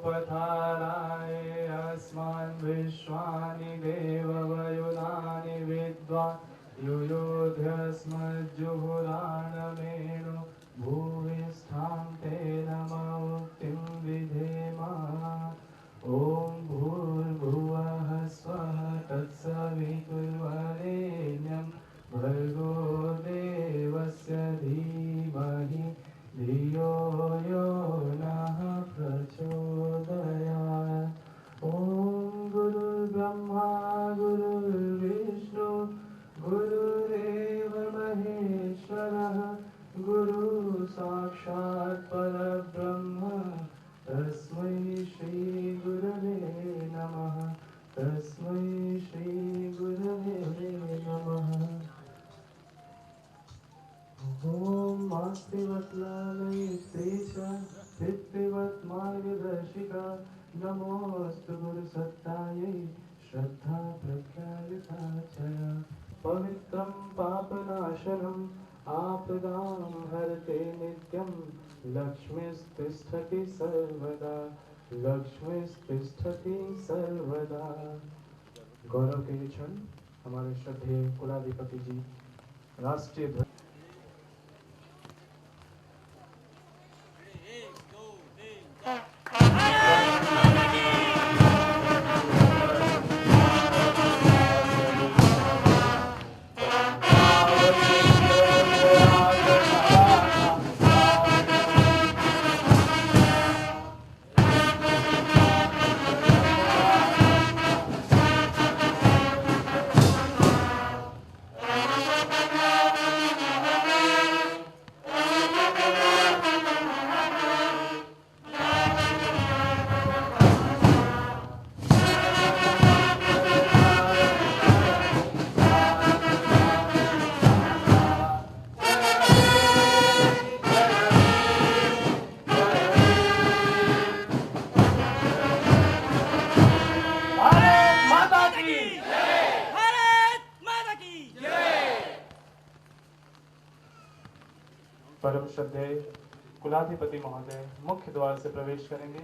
उपधाराय अस्मान् विश्वानि देववयुनानि विद्वान् युयोध्यस्मज्जुहुराणमेणु भूमिष्ठां तेन मुक्तिं विधेम। ॐ भूर्भुवः स्वः तत्सवितुर्वरेण्यं भर्गो देवस्य धीमहि धियो यो नः प्रचोदयात्। ॐ गुरुर्ब्रह्मा गुरुर्विष्णु गुरुरेव महेश्वरः गुरु साक्षात् परब्रह्म तस्मै श्री गुरवे नमः। तस्मै श्री गुरवे नमः। ॐ मातृवत्लालयित्री च पितृवत् मार्गदर्शिका नमोऽस्तु गुरुसत्तायै श्रद्धा प्रज्ञायुता च। पवित्रं पापनाशनम् आपदां हरते नित्यं लक्ष्मीस्तिष्ठति सर्वदा। लक्ष्मीस्तिष्ठति सर्वदा। गौरव के क्षण हमारे श्रद्धेय कुलाधिपति जी राष्ट्रीय परम श्रद्धेय कुलाधिपति महोदय मुख्य द्वार से प्रवेश करेंगे।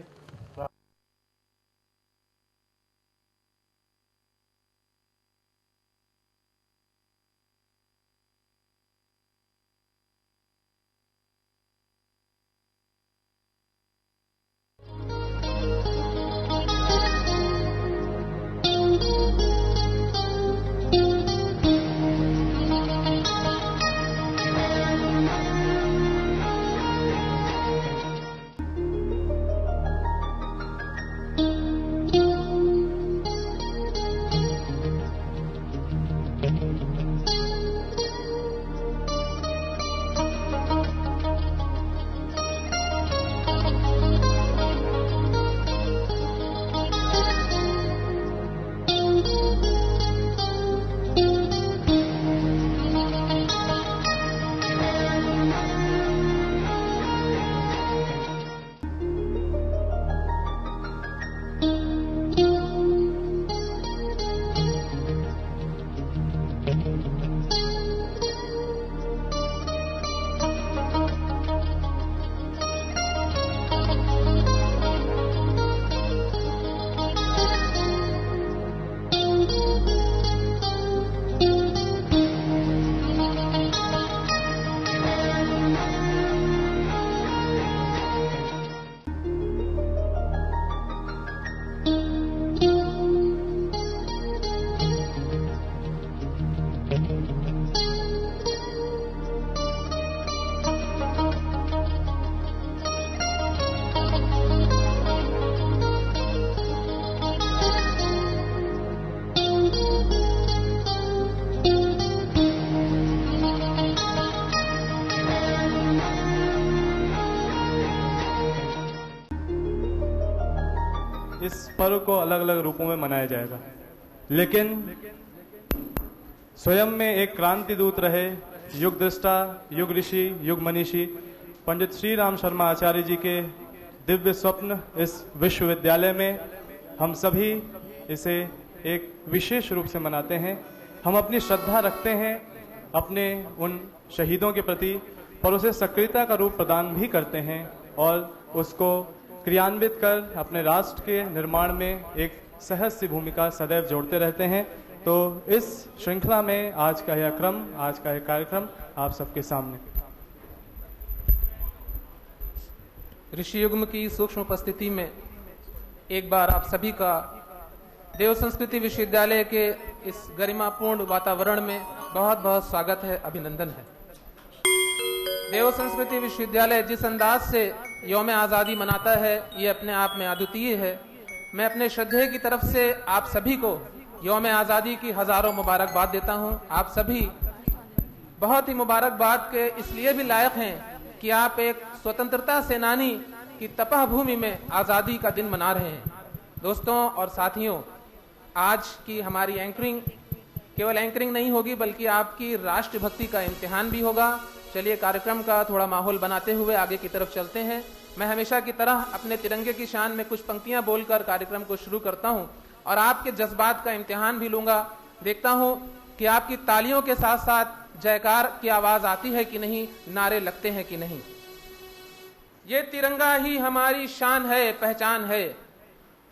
इस पर्व को अलग अलग रूपों में मनाया जाएगा, लेकिन स्वयं में एक क्रांति दूत रहे युग दृष्टा, युग ऋषि, युग मनीषी पंडित श्री राम शर्मा आचार्य जी के दिव्य स्वप्न इस विश्वविद्यालय में हम सभी इसे एक विशेष रूप से मनाते हैं। हम अपनी श्रद्धा रखते हैं अपने उन शहीदों के प्रति, पर उसे सक्रियता का रूप प्रदान भी करते हैं और उसको क्रियान्वित कर अपने राष्ट्र के निर्माण में एक सहज सी भूमिका सदैव जोड़ते रहते हैं। तो इस श्रृंखला में आज का यह क्रम, आज का यह कार्यक्रम आप सबके सामने। ऋषि युग्म की सूक्ष्म उपस्थिति में एक बार आप सभी का देव संस्कृति विश्वविद्यालय के इस गरिमापूर्ण वातावरण में बहुत बहुत स्वागत है, अभिनंदन है। देव संस्कृति विश्वविद्यालय जिस अंदाज से यौम आज़ादी मनाता है, ये अपने आप में अद्वितीय है। मैं अपने श्रद्धेय की तरफ से आप सभी को यौम आज़ादी की हजारों मुबारकबाद देता हूँ। आप सभी बहुत ही मुबारकबाद के इसलिए भी लायक हैं कि आप एक स्वतंत्रता सेनानी की तपह भूमि में आज़ादी का दिन मना रहे हैं। दोस्तों और साथियों, आज की हमारी एंकरिंग केवल एंकरिंग नहीं होगी, बल्कि आपकी राष्ट्रभक्ति का इम्तिहान भी होगा। चलिए कार्यक्रम का थोड़ा माहौल बनाते हुए आगे की तरफ चलते हैं। मैं हमेशा की तरह अपने तिरंगे की शान में कुछ पंक्तियां बोलकर कार्यक्रम को शुरू करता हूं और आपके जज्बात का इम्तिहान भी लूंगा। देखता हूं कि आपकी तालियों के साथ साथ जयकार की आवाज आती है कि नहीं, नारे लगते हैं कि नहीं। ये तिरंगा ही हमारी शान है, पहचान है।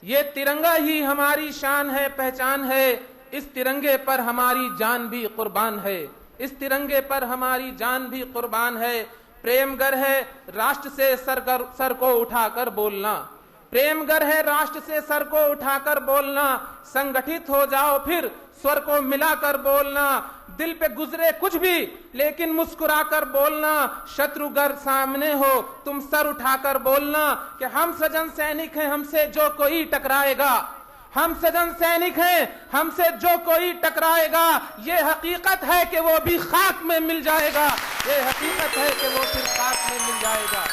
ये तिरंगा ही हमारी शान है, पहचान है। इस तिरंगे पर हमारी जान भी कुर्बान है। इस तिरंगे पर हमारी जान भी कुर्बान है। प्रेम गर है राष्ट्र से सर को उठाकर बोलना। प्रेम गर है राष्ट्र से सर को उठाकर बोलना। संगठित हो जाओ फिर स्वर को मिलाकर बोलना। दिल पे गुजरे कुछ भी लेकिन मुस्कुराकर बोलना। शत्रुगर सामने हो तुम सर उठाकर बोलना कि हम सजन सैनिक हैं, हमसे जो कोई टकराएगा। हम सजन सैनिक हैं, हमसे जो कोई टकराएगा। ये हकीकत है कि वो भी खाक में मिल जाएगा। ये हकीकत है कि वो फिर खाक में मिल जाएगा।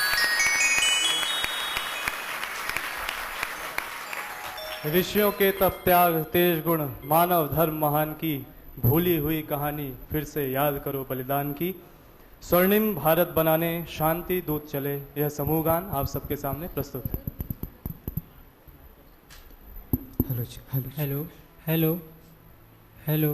ऋषियों के तप त्याग तेज गुण, मानव धर्म महान की। भूली हुई कहानी फिर से याद करो बलिदान की। स्वर्णिम भारत बनाने शांति दूत चले, यह समूह गान आप सबके सामने प्रस्तुत है। Hello hello hello hello.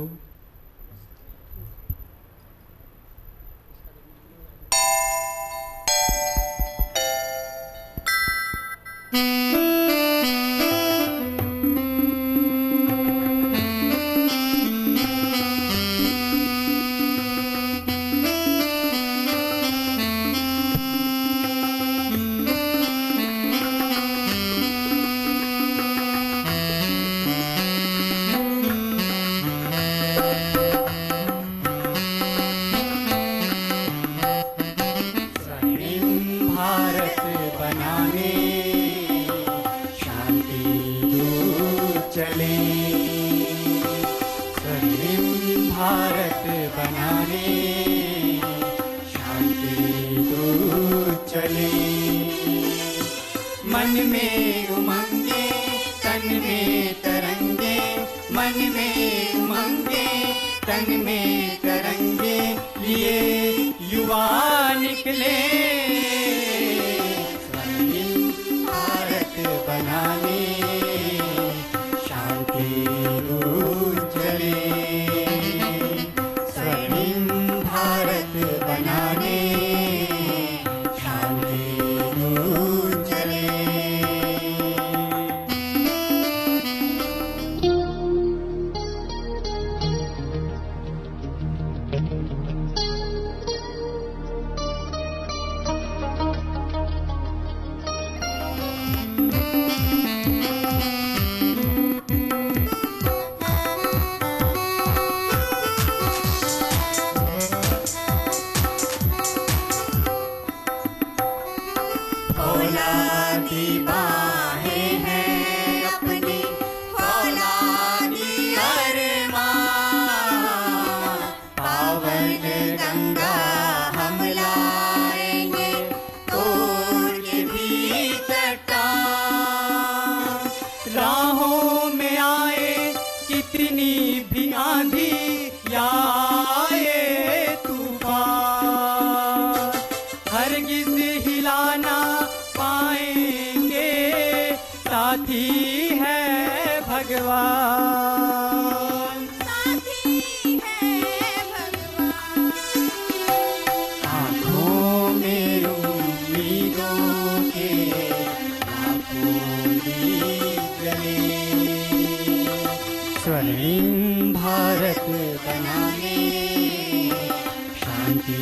शांति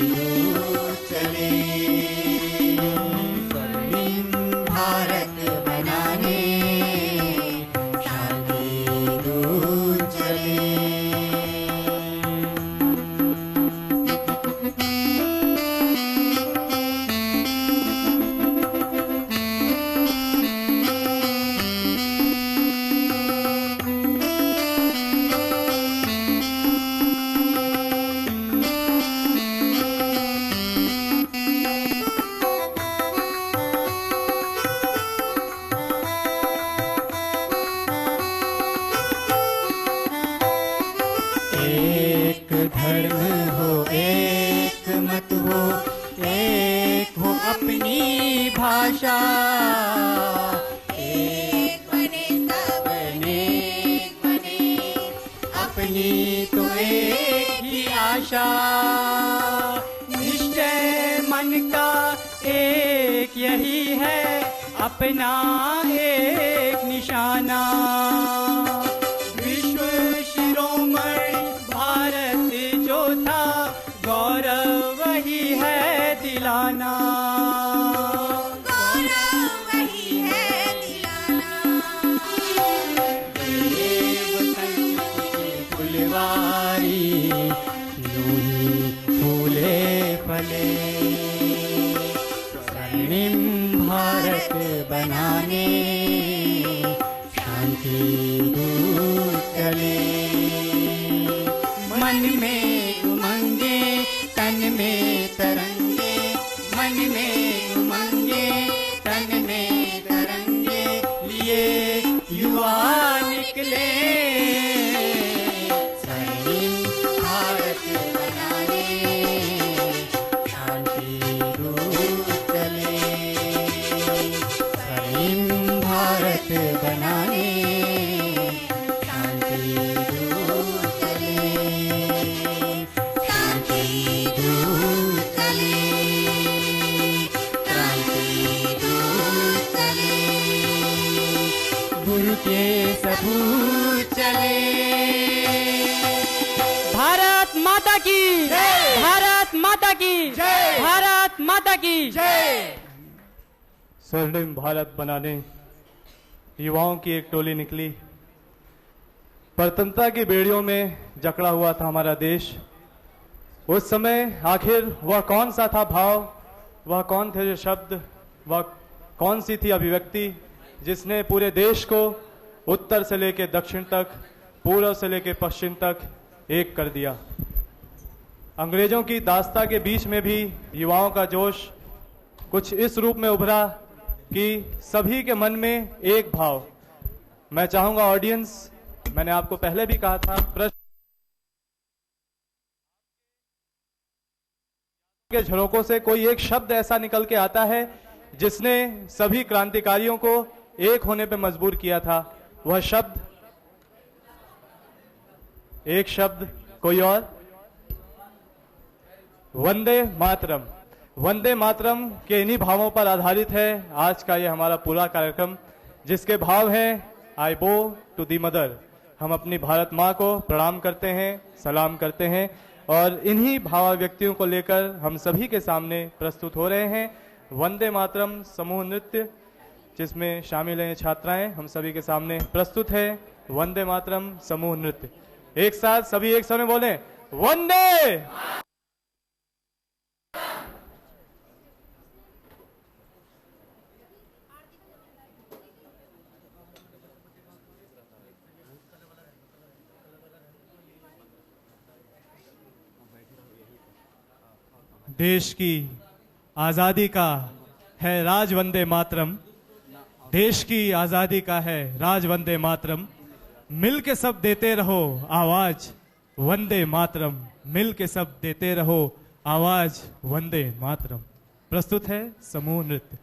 दूत चले, स्वर्णिम भारत बनाने शांति दूत चले। एक धर्म हो, एक मत हो, एक हो अपनी भाषा, एक बने सब अनेक बने, अपनी तो एक ही आशा, निश्चय मन का एक यही है, अपना एक निशाना, विश्व शिरोमणि भारत जो था, गौरव वही है दिलाना, गौरव वही है दिलाना। देव संस्कृति की फुलवारी यूं ही फूले फले, स्वर्णिम भारत बनाने शांति दूत चले, मन में उमंगे तन में तरंगे, मन में उमंगे तन में तरंगे, लिए युवा निकले, स्वर्णिम भारत बनाने शांति दूत चले, स्वर्णिम भारत बनाने शांति दूत चले, शांति दूत चले, क्रांति दूत चले, गुरु के सपूत चले। भारत माता की जय! भारत माता की जय! भारत माता की जय। स्वर्णिम भारत बनाने युवाओं की एक टोली निकली। परतंत्रता की बेड़ियों में जकड़ा हुआ था हमारा देश। उस समय आखिर वह कौन सा था भाव, वह कौन थे जो शब्द, वह कौन सी थी अभिव्यक्ति जिसने पूरे देश को उत्तर से लेकर दक्षिण तक, पूर्व से लेकर पश्चिम तक एक कर दिया। अंग्रेजों की दास्ता के बीच में भी युवाओं का जोश कुछ इस रूप में उभरा कि सभी के मन में एक भाव। मैं चाहूंगा ऑडियंस, मैंने आपको पहले भी कहा था, प्रश्न के झरोकों से कोई एक शब्द ऐसा निकल के आता है जिसने सभी क्रांतिकारियों को एक होने पे मजबूर किया था। वह शब्द, एक शब्द, कोई और, वंदे मातरम। वंदे मातरम के इन्हीं भावों पर आधारित है आज का ये हमारा पूरा कार्यक्रम, जिसके भाव हैं आई बो टू दी मदर। हम अपनी भारत माँ को प्रणाम करते हैं, सलाम करते हैं, और इन्हीं भावाव्यक्तियों को लेकर हम सभी के सामने प्रस्तुत हो रहे हैं वंदे मातरम समूह नृत्य, जिसमें शामिल हैं छात्राएं। हम सभी के सामने प्रस्तुत है वंदे मातरम समूह नृत्य। एक साथ सभी एक समय बोलें, वंदे। देश की आजादी का है राज वंदे मातरम, देश की आजादी का है राज वंदे मातरम, मिल के सब देते रहो आवाज वंदे मातरम, मिल के सब देते रहो आवाज वंदे मातरम। प्रस्तुत है समूह नृत्य।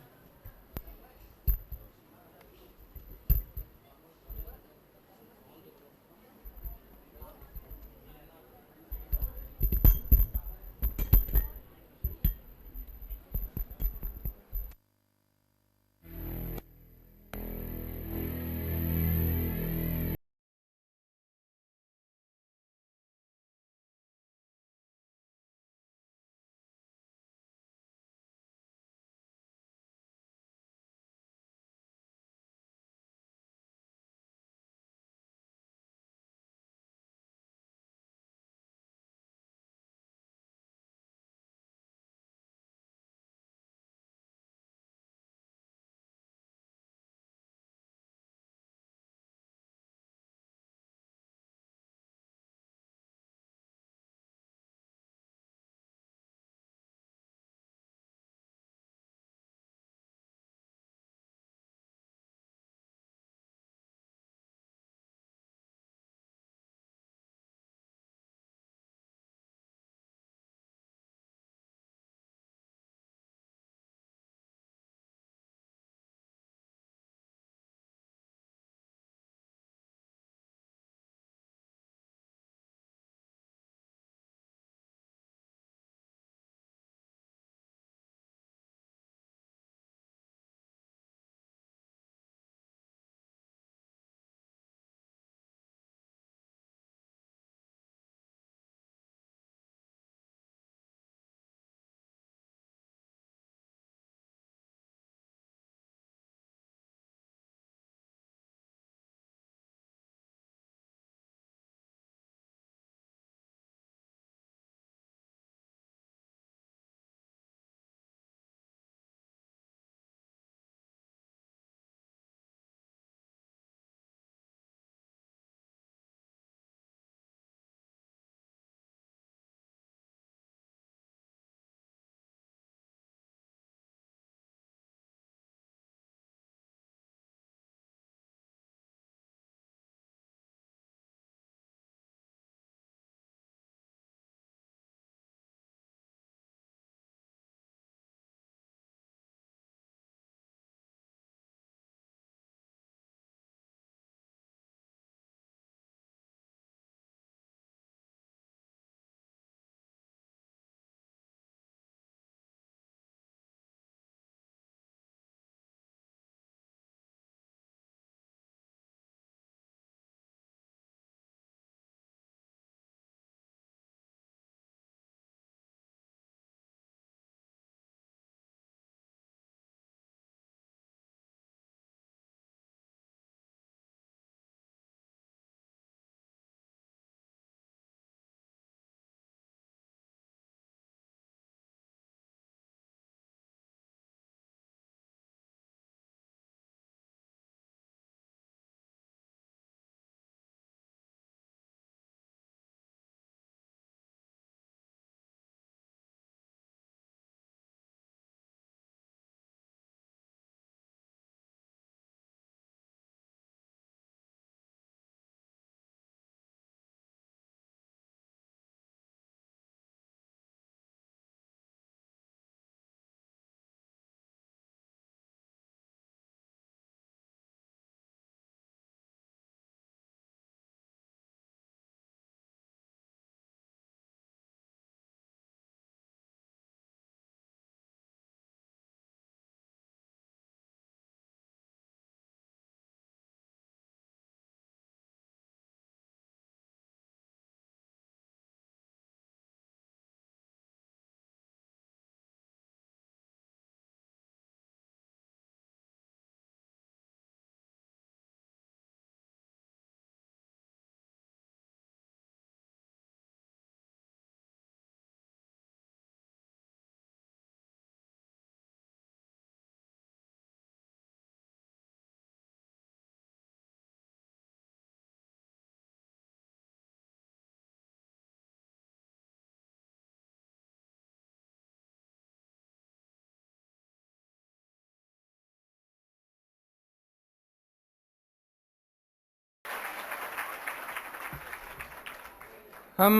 हम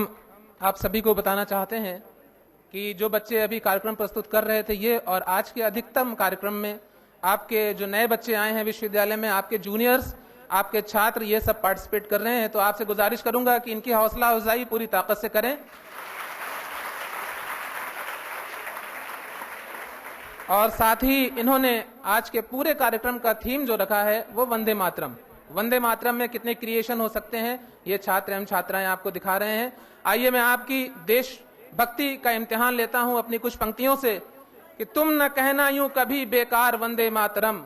आप सभी को बताना चाहते हैं कि जो बच्चे अभी कार्यक्रम प्रस्तुत कर रहे थे ये और आज के अधिकतम कार्यक्रम में आपके जो नए बच्चे आए हैं विश्वविद्यालय में, आपके जूनियर्स, आपके छात्र ये सब पार्टिसिपेट कर रहे हैं। तो आपसे गुजारिश करूंगा कि इनकी हौसला अफजाई पूरी ताकत से करें। और साथ ही इन्होंने आज के पूरे कार्यक्रम का थीम जो रखा है वो वंदे मातरम। वंदे मातरम में कितने क्रिएशन हो सकते हैं ये छात्र एवं छात्राएं आपको दिखा रहे हैं। आइए मैं आपकी देशभक्ति का इम्तिहान लेता हूं अपनी कुछ पंक्तियों से कि तुम न कहना यूं कभी बेकार वंदे मातरम।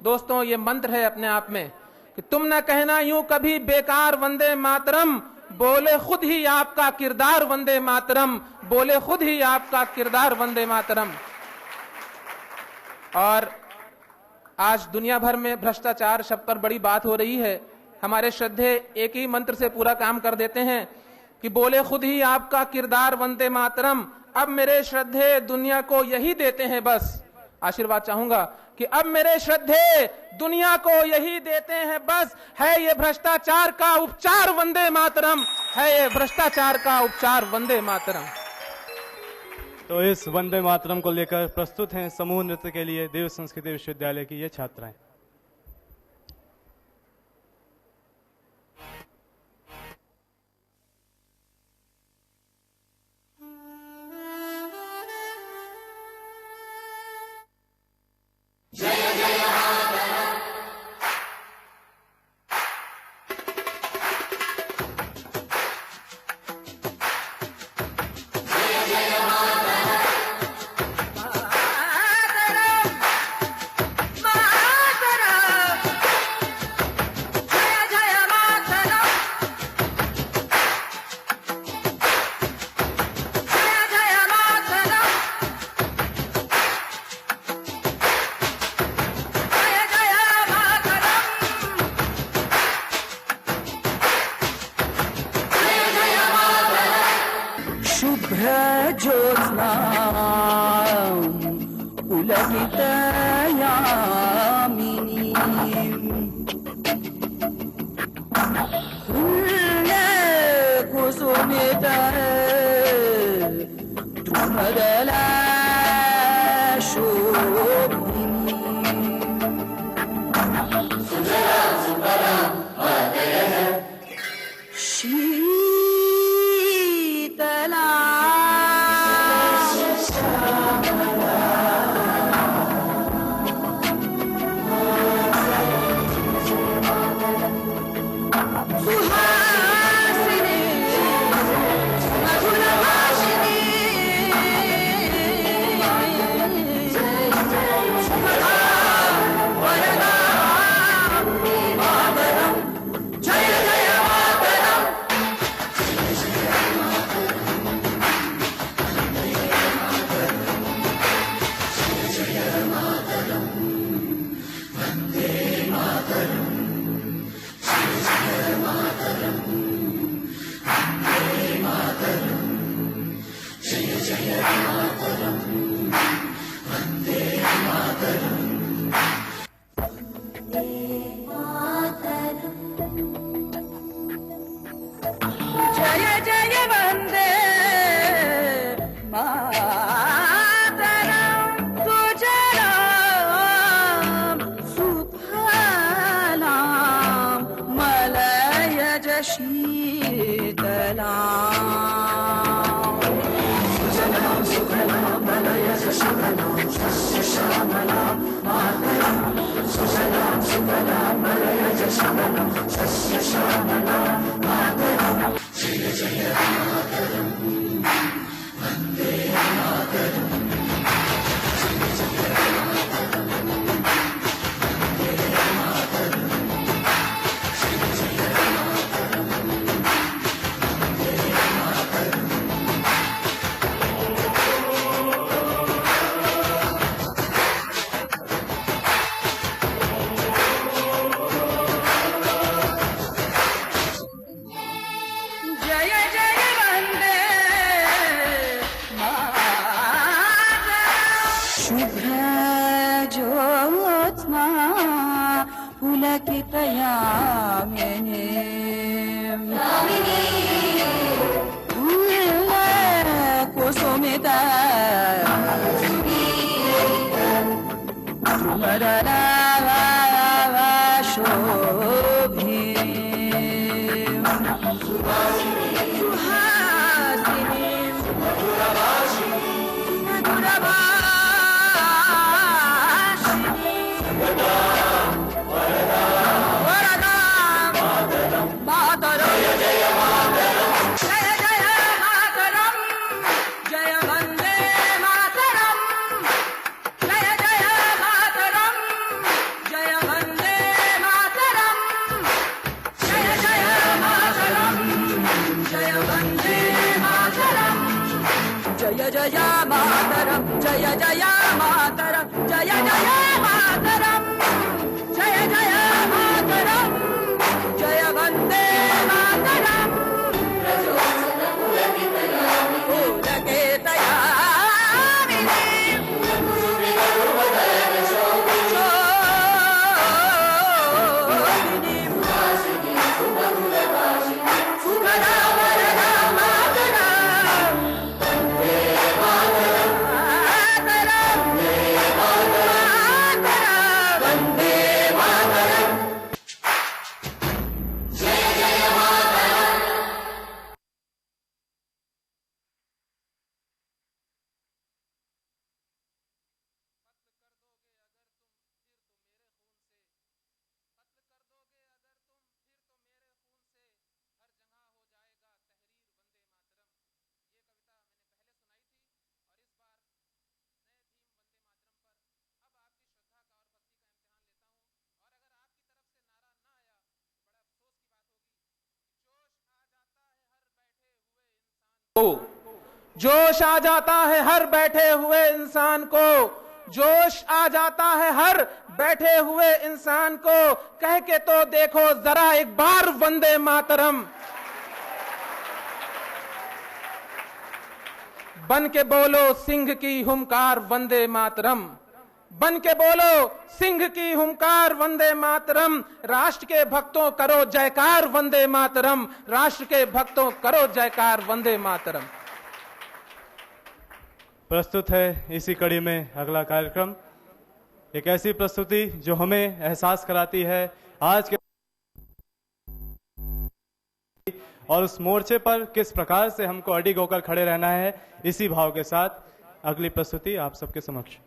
दोस्तों ये मंत्र है अपने आप में कि तुम न कहना यूं कभी बेकार वंदे मातरम, बोले खुद ही आपका किरदार वंदे मातरम, बोले खुद ही आपका किरदार वंदे मातरम। और आज दुनिया भर में भ्रष्टाचार शब्द पर बड़ी बात हो रही है। हमारे श्रद्धे एक ही मंत्र से पूरा काम कर देते हैं कि बोले खुद ही आपका किरदार वंदे मातरम। अब मेरे श्रद्धे दुनिया को यही देते हैं बस। आशीर्वाद चाहूंगा कि अब मेरे श्रद्धे दुनिया को यही देते हैं बस। है ये भ्रष्टाचार का उपचार वंदे मातरम, है ये भ्रष्टाचार का उपचार वंदे मातरम। तो इस वंदे मातरम को लेकर प्रस्तुत हैं समूह नृत्य के लिए देव संस्कृति विश्वविद्यालय की ये छात्राएं। ज्योत्स्ना पुलकितयामिनी कुसुमित द्रुमदला शोभिनी शीतला ज्योत्स्ना पुलकितयामिनी सुमित शोभि जय जय मातरम जय जय मातरम जय जय मातरम जय जय मातरम जय वंदे मातरम उदके तयामिनी शोभिनी सुखदा वरदा मातरम जोश आ जाता है हर बैठे हुए इंसान को, जोश आ जाता है हर बैठे हुए इंसान को, कह के तो देखो जरा एक बार वंदे मातरम। बन के बोलो सिंह की हुंकार वंदे मातरम, बन के बोलो सिंह की हुंकार वंदे मातरम। राष्ट्र के भक्तों करो जयकार वंदे मातरम, राष्ट्र के भक्तों करो जयकार वंदे मातरम। प्रस्तुत है इसी कड़ी में अगला कार्यक्रम, एक ऐसी प्रस्तुति जो हमें एहसास कराती है आज के और उस मोर्चे पर किस प्रकार से हमको अडिग होकर खड़े रहना है। इसी भाव के साथ अगली प्रस्तुति आप सबके समक्ष।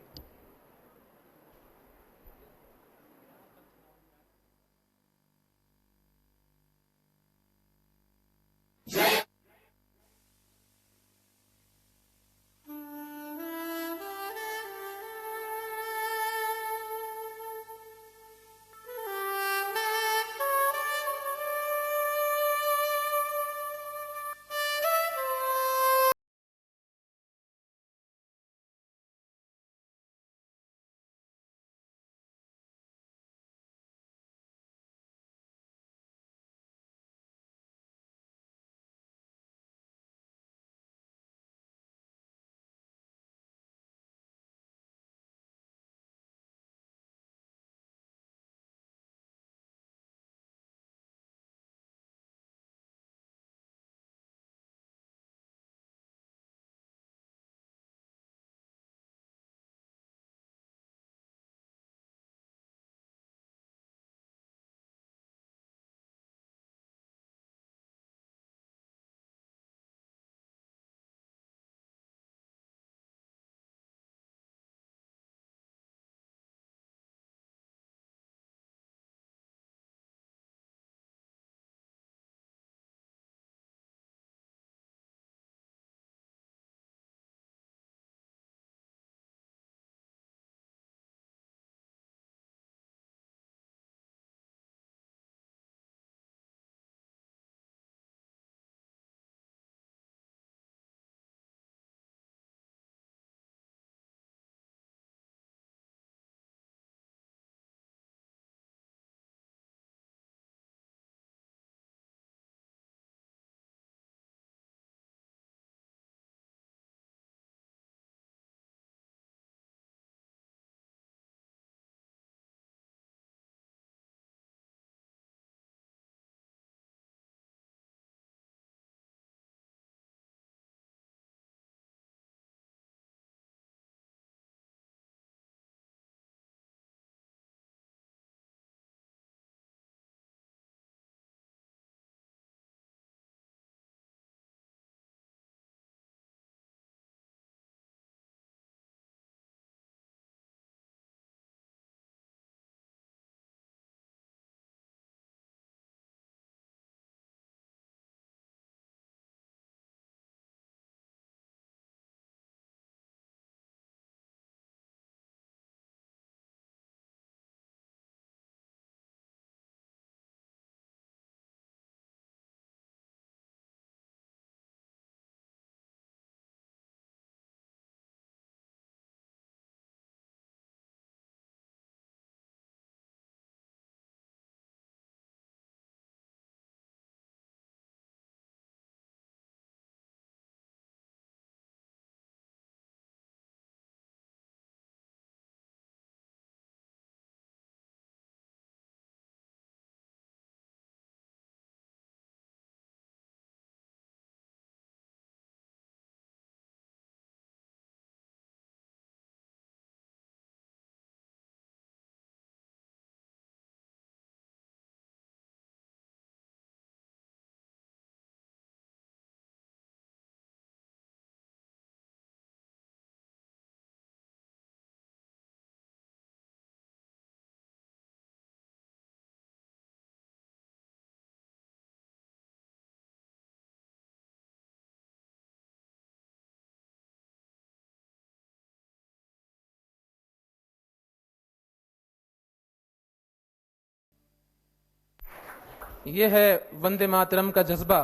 ये है वंदे मातरम का जज्बा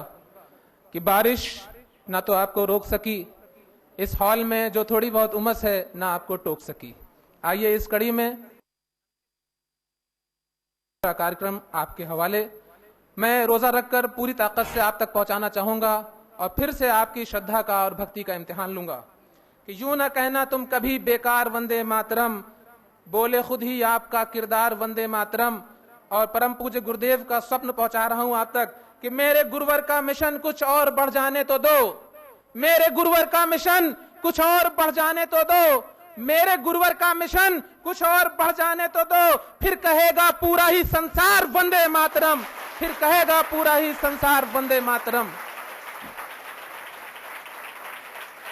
कि बारिश ना तो आपको रोक सकी, इस हॉल में जो थोड़ी बहुत उमस है ना आपको टोक सकी। आइए इस कड़ी में कार्यक्रम आपके हवाले मैं रोजा रखकर पूरी ताकत से आप तक पहुंचाना चाहूंगा और फिर से आपकी श्रद्धा का और भक्ति का इम्तिहान लूंगा कि यूं ना कहना तुम कभी बेकार वंदे मातरम, बोले खुद ही आपका किरदार वंदे मातरम। और परम पूज्य गुरुदेव का स्वप्न पहुंचा रहा हूं आप तक कि मेरे गुरुवर का मिशन कुछ और बढ़ जाने तो दो, मेरे गुरुवर का मिशन कुछ और बढ़ जाने तो दो, मेरे गुरुवर का मिशन कुछ और बढ़ जाने तो दो। फिर कहेगा पूरा ही संसार वंदे मातरम, फिर कहेगा पूरा ही संसार वंदे मातरम।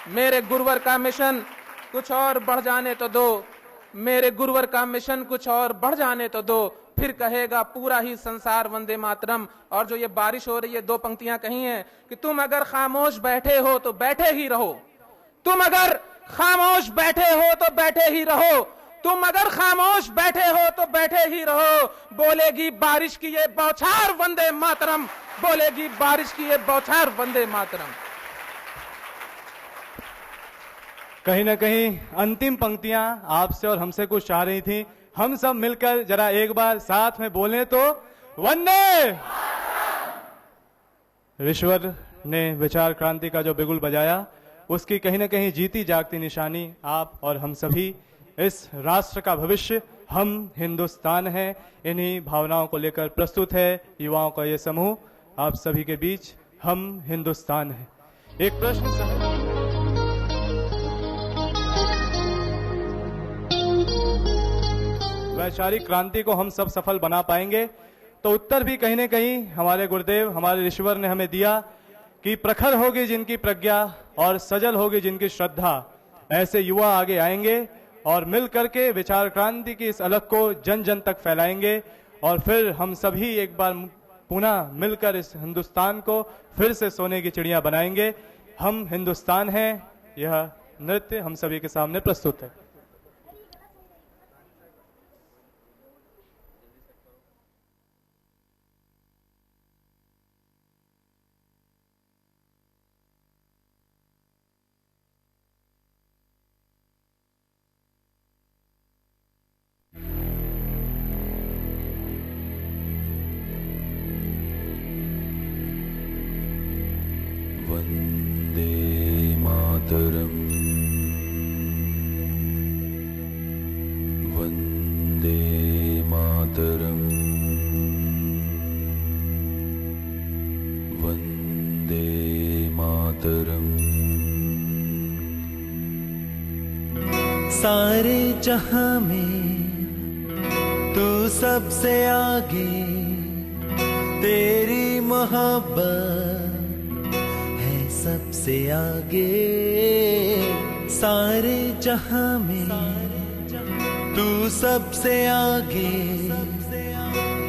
मेरे गुरुवर का मिशन कुछ और बढ़ जाने तो दो, मेरे गुरुवर का मिशन कुछ और बढ़ जाने तो दो, फिर कहेगा पूरा ही संसार वंदे मातरम। और जो ये बारिश हो रही है, दो पंक्तियां कही हैं कि तुम अगर खामोश बैठे हो तो बैठे ही रहो, तुम अगर खामोश बैठे हो तो बैठे ही रहो, तुम अगर खामोश बैठे हो तो बैठे ही रहो। बोलेगी बारिश की ये बौछार वंदे मातरम, बोलेगी बारिश की ये बौछार वंदे मातरम। कहीं ना कहीं अंतिम पंक्तियां आपसे और हमसे कुछ चाह रही थी। हम सब मिलकर जरा एक बार साथ में बोलें तो वंदे। ईश्वर ने विचार क्रांति का जो बिगुल बजाया, उसकी कहीं ना कहीं जीती जागती निशानी आप और हम सभी। इस राष्ट्र का भविष्य हम हिंदुस्तान है, इन्हीं भावनाओं को लेकर प्रस्तुत है युवाओं का ये समूह आप सभी के बीच। हम हिंदुस्तान है। एक प्रश्न वैचारिक क्रांति को हम सब सफल बना पाएंगे, तो उत्तर भी कहीं न कहीं हमारे गुरुदेव हमारे ईश्वर ने हमें दिया कि प्रखर होगी जिनकी प्रज्ञा और सजल होगी जिनकी श्रद्धा, ऐसे युवा आगे आएंगे और मिल करके विचार क्रांति की इस अलख को जन जन तक फैलाएंगे और फिर हम सभी एक बार पुनः मिलकर इस हिंदुस्तान को फिर से सोने की चिड़िया बनाएंगे। हम हिंदुस्तान हैं, यह नृत्य हम सभी के सामने प्रस्तुत है। वन्दे मातरम्, वन्दे मातरम्, वन्दे मातरम्। सारे जहां में तू सबसे आगे, तेरी मोहब्बत सबसे आगे। सारे जहां में तू सबसे आगे,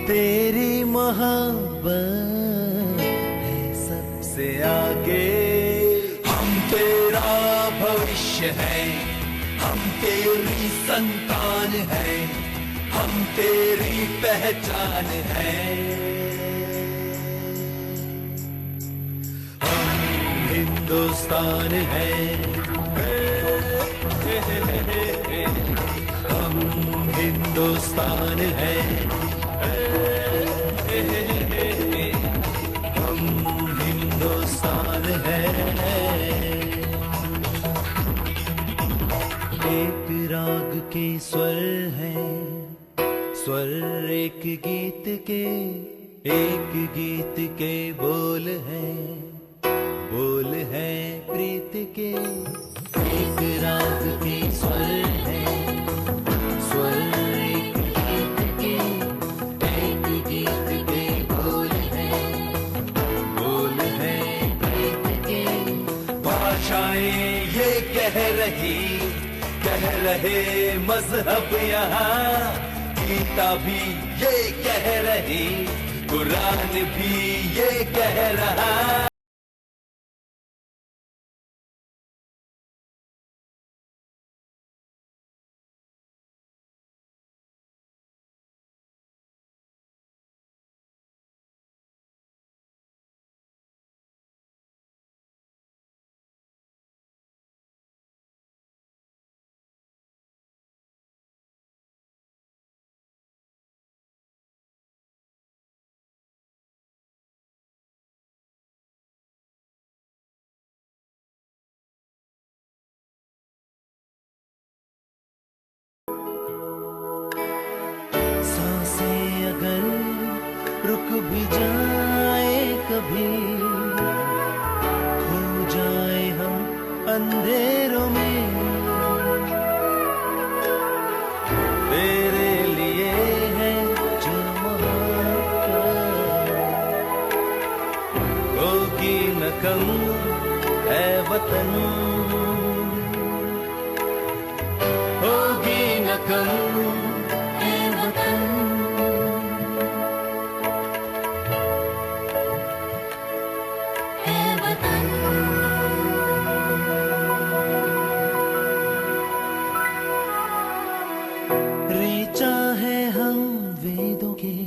तेरी मोहब्बत है सबसे आगे। हम तेरा भविष्य है, हम तेरी संतान है, हम तेरी पहचान है। हिंदुस्तान है, हम हिंदुस्तान है, हम हिंदुस्तान है। एक राग के स्वर हैं, स्वर एक गीत के, एक गीत के बोल हैं, बोल है प्रीत के। एक राग के स्वर है, स्वर एक गीत के, एक गीत के बोल है, बोल है प्रीत के। भाषाएं ये कह रहे मजहब यहाँ, गीता भी ये कह रही, कुरान भी ये कह रहा। जाए कभी, खो जाए हम अंधेरों में, तेरे लिए है जो मोहब्बत, होगी न कम है वतन, होगी न कम है वतन, है वतन। रीचा है हम वेदों की,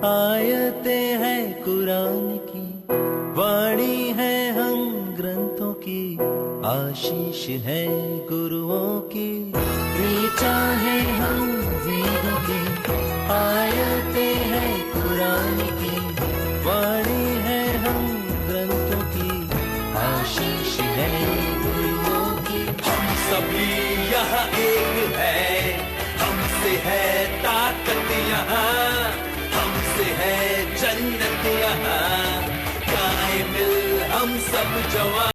आयतें हैं कुरान की, वाणी है हम ग्रंथों की, आशीष है गुरुओं की। रीचा है हम वेदों की, आयतें हैं कुरान की, वाणी है हम ग्रंथों की, आशीष है गुरुओं की। हम सभी यहाँ एक है, हमसे है ताकत यहाँ, हमसे है जन्नत यहाँ, गाए मिल हम सब जवान।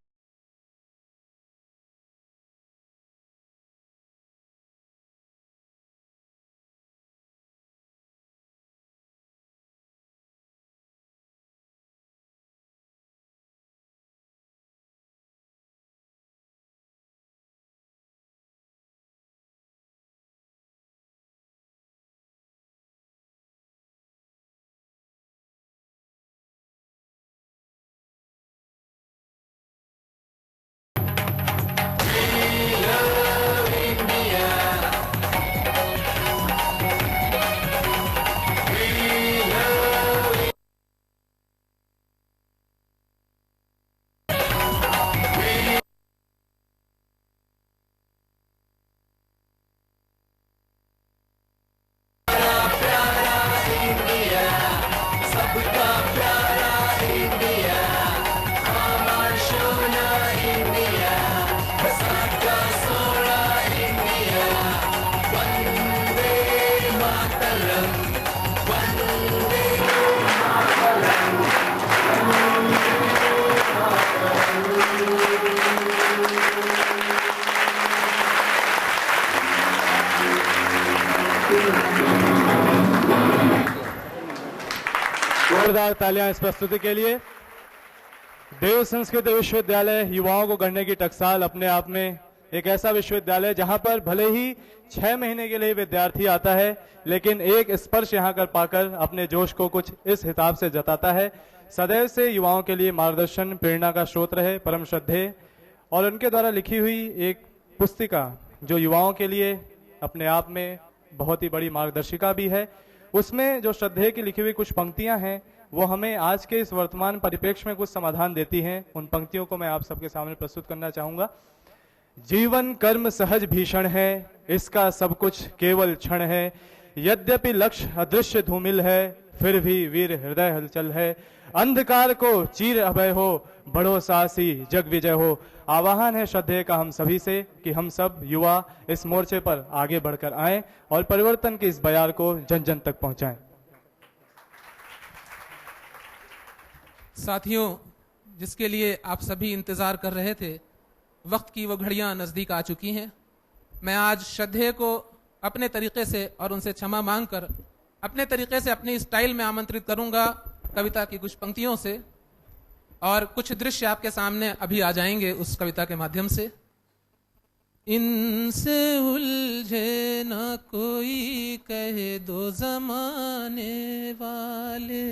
जोरदार तालियां इस प्रस्तुति के लिए। देव संस्कृत विश्वविद्यालय युवाओं को गढ़ने की टकसाल अपने आप में एक ऐसा विश्वविद्यालय जहां पर भले ही 6 महीने के लिए विद्यार्थी आता है, लेकिन एक स्पर्श यहां कर पाकर अपने जोश को कुछ इस हिसाब से जताता है। सदैव से युवाओं के लिए मार्गदर्शन प्रेरणा का स्रोत रहे परम श्रद्धेय, और उनके द्वारा लिखी हुई एक पुस्तिका जो युवाओं के लिए अपने आप में बहुत ही बड़ी मार्गदर्शिका भी है। उसमें जो श्रद्धेय की लिखी हुई कुछ पंक्तियां हैं वो हमें आज के इस वर्तमान परिप्रेक्ष्य में कुछ समाधान देती हैं। उन पंक्तियों को मैं आप सबके सामने प्रस्तुत करना चाहूंगा। जीवन कर्म सहज भीषण है, इसका सब कुछ केवल क्षण है, यद्यपि लक्ष्य अदृश्य धूमिल है, फिर भी वीर हृदय हलचल है, अंधकार को चीर अभय हो, बढ़ो साहसी जग विजय हो। आह्वान है श्रद्धेय का हम सभी से कि हम सब युवा इस मोर्चे पर आगे बढ़कर आएं और परिवर्तन की इस बयार को जन जन तक पहुंचाएं। साथियों, जिसके लिए आप सभी इंतजार कर रहे थे, वक्त की वो घड़ियां नजदीक आ चुकी हैं। मैं आज श्रद्धेय को अपने तरीके से और उनसे क्षमा मांगकर अपने तरीके से अपनी स्टाइल में आमंत्रित करूंगा कविता की कुछ पंक्तियों से, और कुछ दृश्य आपके सामने अभी आ जाएंगे उस कविता के माध्यम से। इनसे उलझे न कोई कहे दो जमाने वाले,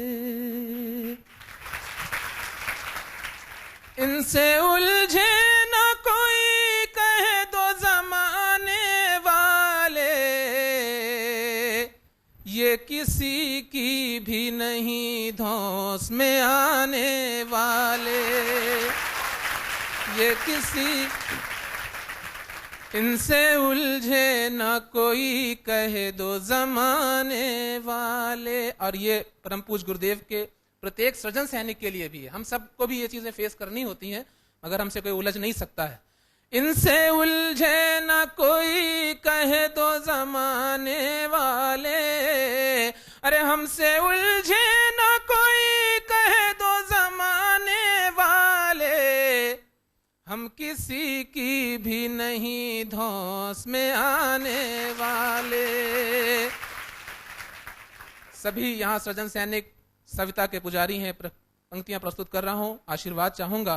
इनसे उलझे न कोई कहे दो जमाने वाले, ये किसी की भी नहीं धौंस में आने वाले, ये किसी, इनसे उलझे न कोई कहे दो जमाने वाले। और ये परम पूज्य गुरुदेव के प्रत्येक सृजन सैनिक के लिए भी है। हम सबको भी ये चीजें फेस करनी होती हैं, मगर हमसे कोई उलझ नहीं सकता है। इनसे उलझे न कोई कहे दो जमाने वाले, अरे हमसे उलझे न कोई किसी की भी नहीं धौंस में आने वाले। सभी यहाँ सृजन सैनिक सविता के पुजारी हैं, पंक्तियां प्रस्तुत कर रहा हूं, आशीर्वाद चाहूंगा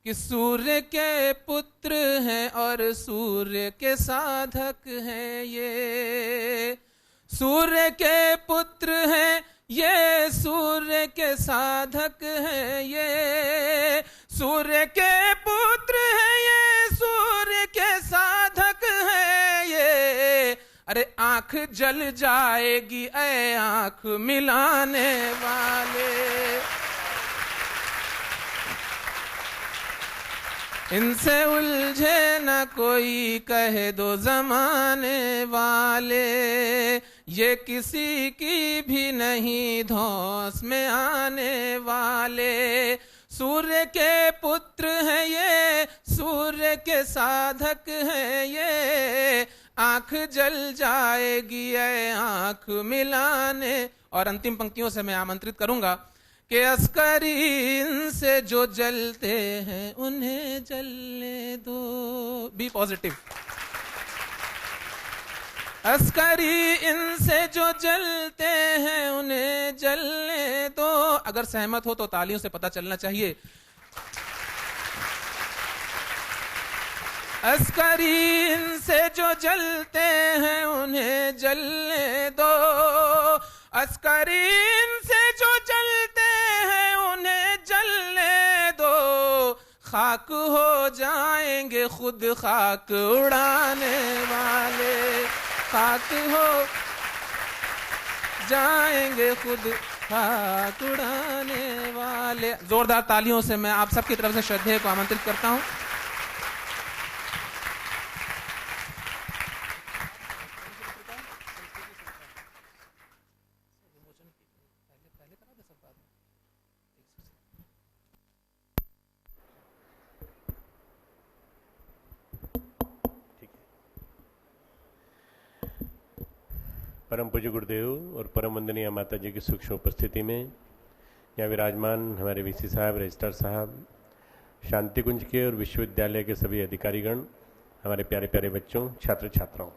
कि सूर्य के पुत्र हैं और सूर्य के साधक हैं ये, सूर्य के पुत्र हैं ये, सूर्य के साधक हैं ये, सूर्य के पुत्र हैं ये, सूर्य के साधक हैं ये। अरे आंख जल जाएगी ऐ आंख मिलाने वाले, इनसे उलझे न कोई कहे दो जमाने वाले, ये किसी की भी नहीं धौंस में आने वाले। सूर्य के पुत्र हैं ये, सूर्य के साधक हैं ये, आंख जल जाएगी ऐ आंख मिलाने। और अंतिम पंक्तियों से मैं आमंत्रित करूंगा कि अस्करी इनसे जो जलते हैं उन्हें जलने दो। B positive. अस्करी इनसे जो जलते हैं उन्हें जलने दो। अगर सहमत हो तो तालियों से पता चलना चाहिए। अस्करी इनसे जो जलते हैं उन्हें जलने दो, अस्करी इनसे जो जलते हैं उन्हें जलने दो। खाक हो जाएंगे खुद खाक उड़ाने वाले, खाक हो जाएंगे खुद खाक उड़ाने वाले। जोरदार तालियों से मैं आप सबकी तरफ से श्रद्धेय को आमंत्रित करता हूं। परम पूज्य गुरुदेव और परम वंदनीय माता जी की सूक्ष्म उपस्थिति में यहाँ विराजमान हमारे वीसी साहब, रजिस्ट्रार साहब, शांति कुंज के और विश्वविद्यालय के सभी अधिकारीगण, हमारे प्यारे प्यारे बच्चों, छात्र छात्राओं,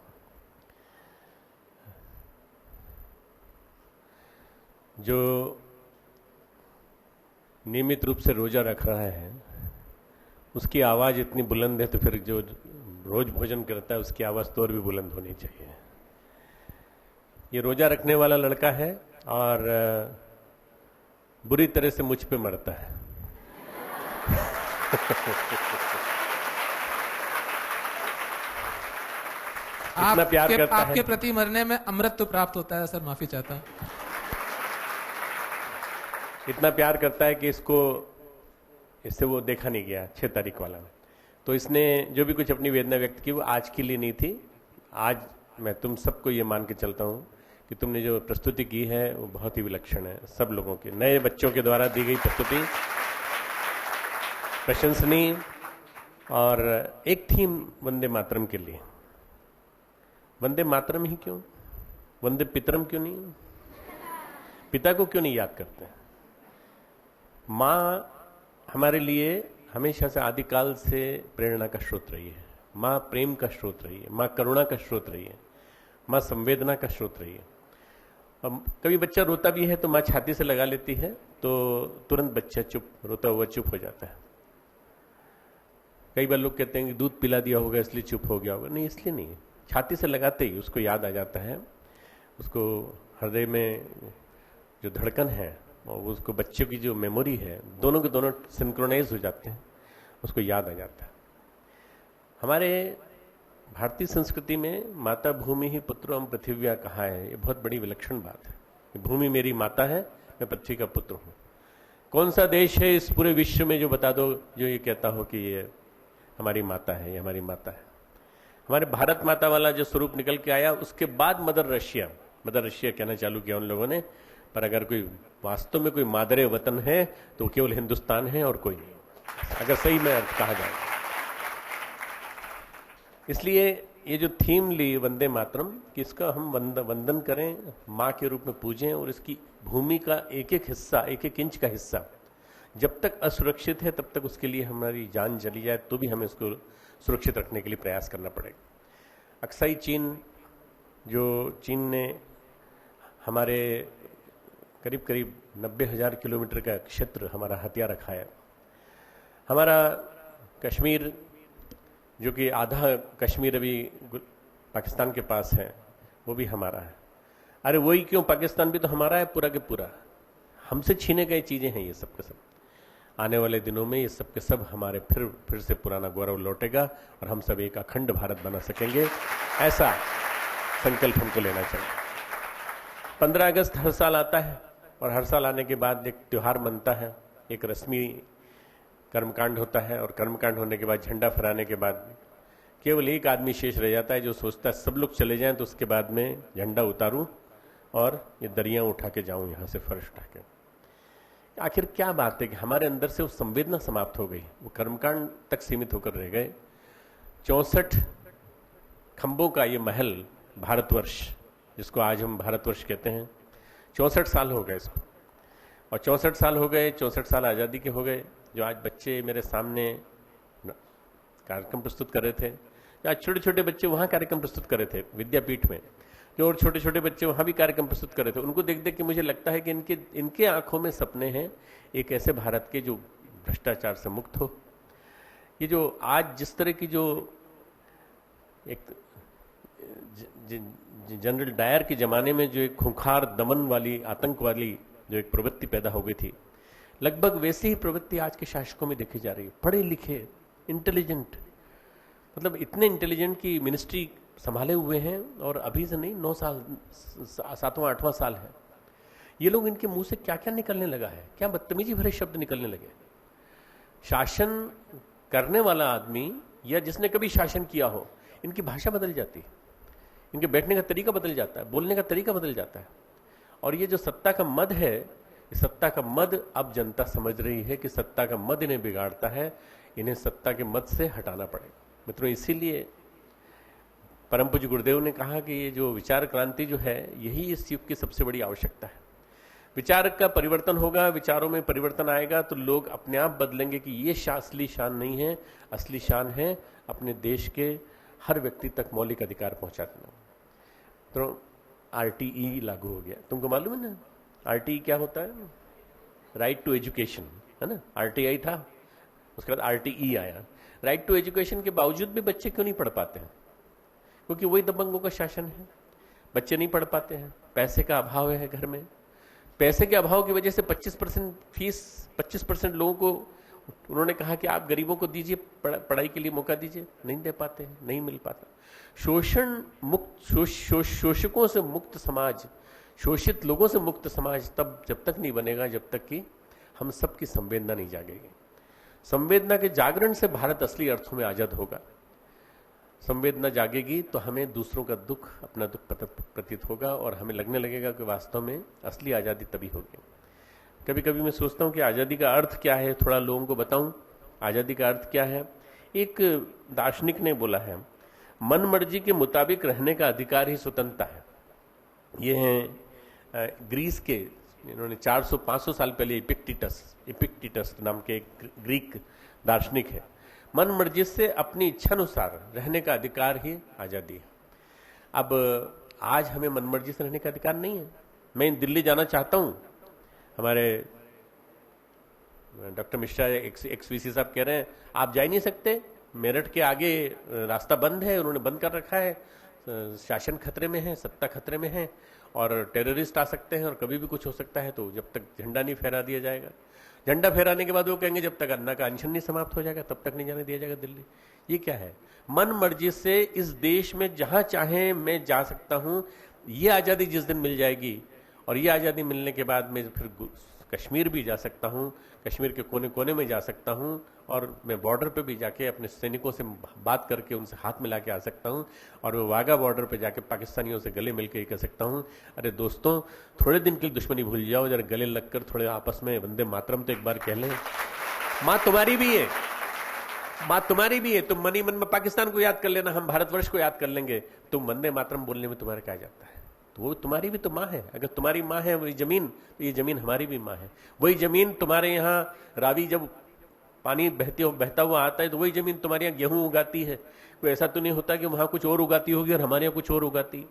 जो नियमित रूप से रोजा रख रहा है उसकी आवाज़ इतनी बुलंद है, तो फिर जो रोज भोजन करता है उसकी आवाज़ तो और भी बुलंद होनी चाहिए। ये रोजा रखने वाला लड़का है और बुरी तरह से मुझ पे मरता है। इतना प्यार करता है। आपके प्रति मरने में अमृत तो प्राप्त होता है सर, माफी चाहता हूं। इतना प्यार करता है कि इससे वो देखा नहीं गया 6 तारीख वाला में। तो इसने जो भी कुछ अपनी वेदना व्यक्त की वो आज के लिए नहीं थी। आज मैं तुम सबको ये मान के चलता हूँ कि तुमने जो प्रस्तुति की है वो बहुत ही विलक्षण है। सब लोगों के, नए बच्चों के द्वारा दी गई प्रस्तुति प्रशंसनीय, और एक थीम वंदे मातरम के लिए। वंदे मातरम ही क्यों, वंदे पितरम क्यों नहीं? पिता को क्यों नहीं याद करते? माँ हमारे लिए हमेशा से आदिकाल से प्रेरणा का स्रोत रही है। माँ प्रेम का स्रोत रही है, माँ करुणा का स्रोत रही है, माँ संवेदना का स्रोत रही है। कभी बच्चा रोता भी है तो माँ छाती से लगा लेती है तो तुरंत बच्चा चुप, रोता हुआ चुप हो जाता है। कई बार लोग कहते हैं कि दूध पिला दिया होगा इसलिए चुप हो गया होगा। नहीं, इसलिए नहीं, छाती से लगाते ही उसको याद आ जाता है, उसको हृदय में जो धड़कन है और उसको बच्चे की जो मेमोरी है, दोनों के दोनों सिंक्रोनाइज हो जाते हैं, उसको याद आ जाता है। हमारे भारतीय संस्कृति में माता भूमि ही पुत्रों पृथिव्या कहा है। ये बहुत बड़ी विलक्षण बात है। भूमि मेरी माता है, मैं पृथ्वी का पुत्र हूँ। कौन सा देश है इस पूरे विश्व में जो बता दो जो ये कहता हो कि ये हमारी माता है, ये हमारी माता है। हमारे भारत माता वाला जो स्वरूप निकल के आया, उसके बाद मदर रशिया कहना चालू किया उन लोगों ने। पर अगर कोई वास्तव में कोई मादरे वतन है तो केवल हिंदुस्तान है और कोई नहीं, अगर सही में अर्थ कहा जाए। इसलिए ये जो थीम ली वंदे मातरम, कि इसका हम वंदन करें, माँ के रूप में पूजें, और इसकी भूमि का एक एक हिस्सा, एक एक इंच का हिस्सा, जब तक असुरक्षित है तब तक उसके लिए हमारी जान चली जाए तो भी हमें उसको सुरक्षित रखने के लिए प्रयास करना पड़ेगा। अक्साई चीन, जो चीन ने हमारे करीब करीब 90,000 किलोमीटर का क्षेत्र हमारा हथिया रखा है। हमारा कश्मीर, जो कि आधा कश्मीर अभी पाकिस्तान के पास है, वो भी हमारा है। अरे वही क्यों, पाकिस्तान भी तो हमारा है पूरा के पूरा। हमसे छीने गई चीजें हैं ये सब के सब। आने वाले दिनों में ये सब के सब हमारे फिर से पुराना गौरव लौटेगा और हम सब एक अखंड भारत बना सकेंगे, ऐसा संकल्प हमको लेना चाहिए। 15 अगस्त हर साल आता है और हर साल आने के बाद एक त्योहार मनता है, एक रस्मी कर्मकांड होता है और कर्मकांड होने के बाद झंडा फहराने के बाद केवल एक आदमी शेष रह जाता है जो सोचता है सब लोग चले जाएं तो उसके बाद में झंडा उतारूं और ये दरियां उठा के जाऊं यहां से, फर्श उठा के। आखिर क्या बात है कि हमारे अंदर से वो संवेदना समाप्त हो गई, वो कर्मकांड तक सीमित होकर रह गए। 64 खंभों का ये महल भारतवर्ष, जिसको आज हम भारतवर्ष कहते हैं, 64 साल हो गए इसको। और 64 साल हो गए, 64 साल आज़ादी के हो गए। जो आज बच्चे मेरे सामने कार्यक्रम प्रस्तुत कर रहे थे, आज छोटे छोटे बच्चे वहां कार्यक्रम प्रस्तुत कर रहे थे विद्यापीठ में, जो और छोटे छोटे बच्चे वहां भी कार्यक्रम प्रस्तुत कर रहे थे, उनको देख देख के मुझे लगता है कि इनके आंखों में सपने हैं एक ऐसे भारत के जो भ्रष्टाचार से मुक्त हो। ये जो आज जिस तरह की जो एक जनरल डायर के जमाने में जो एक खूंखार दमन वाली, आतंक वाली जो एक प्रवृत्ति पैदा हो गई थी, लगभग वैसी ही प्रवृत्ति आज के शासकों में देखी जा रही है। पढ़े लिखे, इंटेलिजेंट, मतलब इतने इंटेलिजेंट की मिनिस्ट्री संभाले हुए हैं और अभी से नहीं 9 साल, 7वां 8वां साल है। ये लोग, इनके मुंह से क्या क्या निकलने लगा है, क्या बदतमीजी भरे शब्द निकलने लगे। शासन करने वाला आदमी या जिसने कभी शासन किया हो, इनकी भाषा बदल जाती है, इनके बैठने का तरीका बदल जाता है, बोलने का तरीका बदल जाता है। और ये जो सत्ता का मद है, इस सत्ता का मद अब जनता समझ रही है कि सत्ता का मद इन्हें बिगाड़ता है, इन्हें सत्ता के मद से हटाना पड़ेगा। मित्रों, इसीलिए परम पूज्य गुरुदेव ने कहा कि ये जो विचार क्रांति जो है, यही इस युग की सबसे बड़ी आवश्यकता है। विचार का परिवर्तन होगा, विचारों में परिवर्तन आएगा तो लोग अपने आप बदलेंगे कि ये असली शान नहीं है, असली शान है अपने देश के हर व्यक्ति तक मौलिक अधिकार पहुंचा देना। तो आरटीई लागू हो गया, तुमको मालूम है ना आरटीई क्या होता है? राइट टू एजुकेशन, है ना। आरटीआई था, उसके बाद आरटीई आया। राइट टू एजुकेशन के बावजूद भी बच्चे क्यों नहीं पढ़ पाते हैं? क्योंकि वही दबंगों का शासन है, बच्चे नहीं पढ़ पाते हैं, पैसे का अभाव है घर में। पैसे के अभाव की वजह से 25% फीस, 25% लोगों को उन्होंने कहा कि आप गरीबों को दीजिए, पढ़ाई के लिए मौका दीजिए, नहीं दे पाते हैं, नहीं मिल पाता। शोषण मुक्त, शोषकों से मुक्त समाज, शोषित लोगों से मुक्त समाज तब जब तक नहीं बनेगा जब तक कि हम सबकी संवेदना नहीं जागेगी। संवेदना के जागरण से भारत असली अर्थों में आजाद होगा। संवेदना जागेगी तो हमें दूसरों का दुख, अपना दुख प्रतीत होगा और हमें लगने लगेगा कि वास्तव में असली आजादी तभी होगी। कभी कभी मैं सोचता हूं कि आजादी का अर्थ क्या है, थोड़ा लोगों को बताऊं आजादी का अर्थ क्या है। एक दार्शनिक ने बोला है, मन मर्जी के मुताबिक रहने का अधिकार ही स्वतंत्रता है। ये है ग्रीस के, इन्होंने 400-500 साल पहले इपिक्टिटस नाम के एक ग्रीक दार्शनिक है। मन मर्जी से अपनी इच्छानुसार रहने का अधिकार ही आजादी है। अब आज हमें मन मर्जी से रहने का अधिकार नहीं है। मैं दिल्ली जाना चाहता हूं, हमारे डॉक्टर मिश्रा एक्स-वीसी साहब कह रहे हैं आप जा ही नहीं सकते, मेरठ के आगे रास्ता बंद है, उन्होंने बंद कर रखा है, शासन खतरे में है, सत्ता खतरे में है और टेररिस्ट आ सकते हैं और कभी भी कुछ हो सकता है। तो जब तक झंडा नहीं फहरा दिया जाएगा, झंडा फहराने के बाद वो कहेंगे जब तक अन्ना का अनशन नहीं समाप्त हो जाएगा तब तक नहीं जाने दिया जाएगा दिल्ली। ये क्या है? मन मर्जी से इस देश में जहां चाहे मैं जा सकता हूं। ये आजादी जिस दिन मिल जाएगी और ये आजादी मिलने के बाद मैं फिर कश्मीर भी जा सकता हूं, कश्मीर के कोने कोने में जा सकता हूं और मैं बॉर्डर पे भी जाके अपने सैनिकों से बात करके उनसे हाथ मिला के आ सकता हूं और मैं वाघा बॉर्डर पे जाके पाकिस्तानियों से गले मिलकर ये कह सकता हूं, अरे दोस्तों थोड़े दिन के लिए दुश्मनी भूल जाओ, जरा गले लगकर थोड़े आपस में वंदे मातरम तो एक बार कह लें। माँ तुम्हारी भी है, बात तुम्हारी भी है, तुम मन ही मन में पाकिस्तान को याद कर लेना, हम भारतवर्ष को याद कर लेंगे। तुम वंदे मातरम बोलने में तुम्हारा क्या जाता है? तो वो तुम्हारी भी तो माँ है। अगर तुम्हारी माँ है वही जमीन, तो ये जमीन हमारी भी माँ है। वही जमीन तुम्हारे यहाँ रावी जब पानी बहता हुआ आता है तो वही जमीन तुम्हारे यहाँ गेहूं उगाती है। कोई ऐसा तो नहीं होता कि वहां कुछ और उगाती होगी और हमारे यहाँ कुछ और उगाती।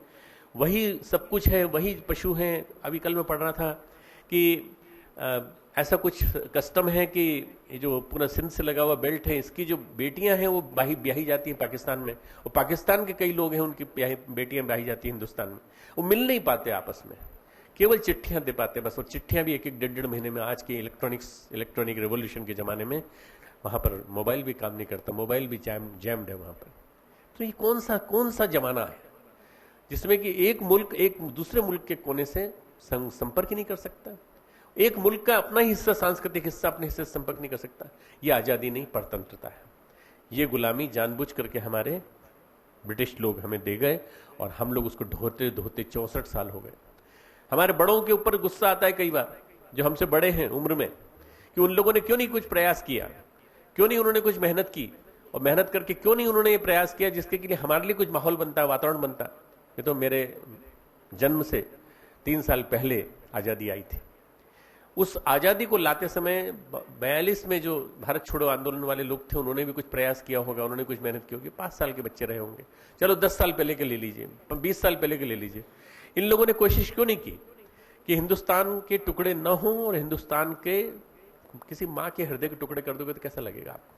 वही सब कुछ है, वही पशु हैं। अभी कल मैं पढ़ रहा था कि ऐसा कुछ कस्टम है कि ये जो पूरा सिंध से लगा हुआ बेल्ट है, इसकी जो बेटियां हैं वो ब्याही जाती हैं पाकिस्तान में, और पाकिस्तान के कई लोग हैं उनकी बेटियां ब्याही जाती हैं हिंदुस्तान में। वो मिल नहीं पाते आपस में, केवल चिट्ठियां दे पाते बस। और चिट्ठियां भी एक एक डेढ़ महीने में। आज के इलेक्ट्रॉनिक रेवोल्यूशन के जमाने में वहां पर मोबाइल भी काम नहीं करता, मोबाइल भी जैम्ड है वहां पर। तो ये कौन सा जमाना है जिसमें कि एक मुल्क एक दूसरे मुल्क के कोने से संपर्क ही नहीं कर सकता। एक मुल्क का अपना ही हिस्सा, सांस्कृतिक हिस्सा अपने हिस्से से संपर्क नहीं कर सकता। ये आजादी नहीं, परतंत्रता है। ये गुलामी जानबूझ करके हमारे ब्रिटिश लोग हमें दे गए और हम लोग उसको ढोते ढोते 64 साल हो गए। हमारे बड़ों के ऊपर गुस्सा आता है कई बार, जो हमसे बड़े हैं उम्र में, कि उन लोगों ने क्यों नहीं कुछ प्रयास किया, क्यों नहीं उन्होंने कुछ मेहनत की, और मेहनत करके क्यों नहीं उन्होंने ये प्रयास किया जिसके लिए हमारे लिए कुछ माहौल बनता, वातावरण बनता। ये तो मेरे जन्म से 3 साल पहले आजादी आई थी। उस आजादी को लाते समय 42 में जो भारत छोड़ो आंदोलन वाले लोग थे, उन्होंने भी कुछ प्रयास किया होगा, उन्होंने कुछ मेहनत की होगी। 5 साल के बच्चे रहे होंगे, चलो 10 साल पहले के ले लीजिए, 20 साल पहले के ले लीजिए। इन लोगों ने कोशिश क्यों नहीं की कि हिंदुस्तान के टुकड़े न हों, और हिंदुस्तान के किसी माँ के हृदय के टुकड़े कर दोगे तो कैसा लगेगा आपको?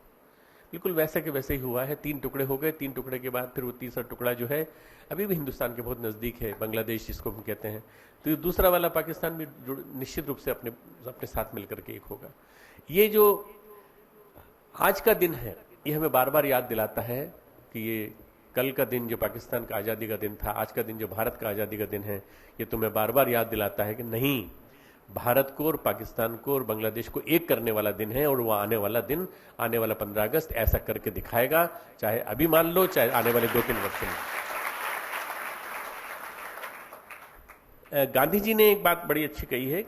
बिल्कुल वैसे के वैसे ही हुआ है। 3 टुकड़े हो गए, 3 टुकड़े के बाद फिर वो तीसरा टुकड़ा जो है अभी भी हिंदुस्तान के बहुत नजदीक है, बांग्लादेश जिसको हम कहते हैं। तो ये दूसरा वाला पाकिस्तान भी निश्चित रूप से अपने साथ मिलकर के एक होगा। ये जो आज का दिन है, ये हमें बार बार याद दिलाता है कि ये कल का दिन जो पाकिस्तान का आजादी का दिन था, आज का दिन जो भारत का आजादी का दिन है, ये तुम्हें बार बार याद दिलाता है कि नहीं, भारत को और पाकिस्तान को और बांग्लादेश को एक करने वाला दिन है। और वो आने वाला दिन, आने वाला 15 अगस्त ऐसा करके दिखाएगा, चाहे अभी मान लो, चाहे आने वाले 2-3 वर्षों में। गांधी जी ने एक बात बड़ी अच्छी कही है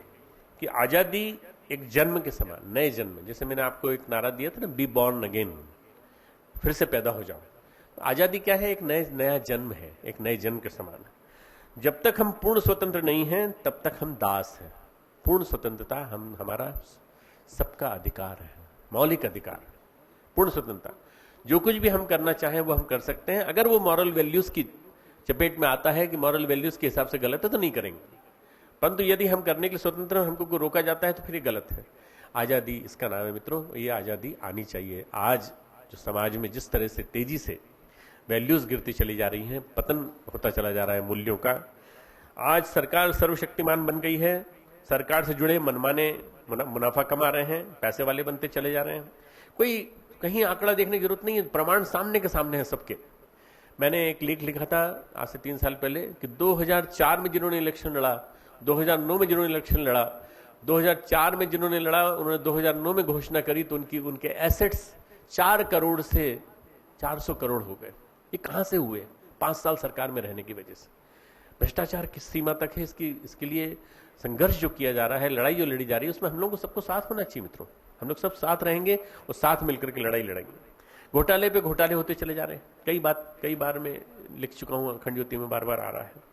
कि आजादी एक जन्म के समान, नए जन्म, जैसे मैंने आपको एक नारा दिया था ना, बी बॉर्न अगेन, फिर से पैदा हो जाओ। आजादी क्या है? एक नया जन्म है, एक नए जन्म के समान है। जब तक हम पूर्ण स्वतंत्र नहीं हैं, तब तक हम दास हैं। पूर्ण स्वतंत्रता हमारा सबका अधिकार है, मौलिक अधिकार, पूर्ण स्वतंत्रता। जो कुछ भी हम करना चाहें वो हम कर सकते हैं, अगर वो मॉरल वैल्यूज की चपेट में आता है कि मॉरल वैल्यूज के हिसाब से गलत है तो नहीं करेंगे। परंतु यदि हम करने के लिए स्वतंत्र हैं, हमको रोका जाता है तो फिर ये गलत है। आजादी इसका नाम है मित्रों, ये आजादी आनी चाहिए। आज जो समाज में जिस तरह से तेजी से वैल्यूज गिरती चली जा रही हैं, पतन होता चला जा रहा है मूल्यों का। आज सरकार सर्वशक्तिमान बन गई है, सरकार से जुड़े मनमाने मुनाफा कमा रहे हैं, पैसे वाले बनते चले जा रहे हैं। कोई कहीं आंकड़ा देखने की जरूरत नहीं है, प्रमाण सामने के सामने है सबके। मैंने एक लेख लिखा था आज से 3 साल पहले कि 2004 में जिन्होंने इलेक्शन लड़ा, 2009 में जिन्होंने इलेक्शन लड़ा, 2004 में जिन्होंने लड़ा, उन्होंने 2009 में घोषणा करी तो उनके एसेट्स 4 करोड़ से 400 करोड़ हो गए। ये कहां से हुए? 5 साल सरकार में रहने की वजह से। भ्रष्टाचार किस सीमा तक है, इसके लिए संघर्ष जो किया जा रहा है, लड़ाई जो लड़ी जा रही है, उसमें हम लोग को सबको साथ होना चाहिए मित्रों। हम लोग सब साथ रहेंगे और साथ मिलकर के लड़ाई लड़ेंगे। घोटाले पे घोटाले होते चले जा रहे हैं। कई बार मैं लिख चुका हूं, अखंड ज्योति में बार बार आ रहा है।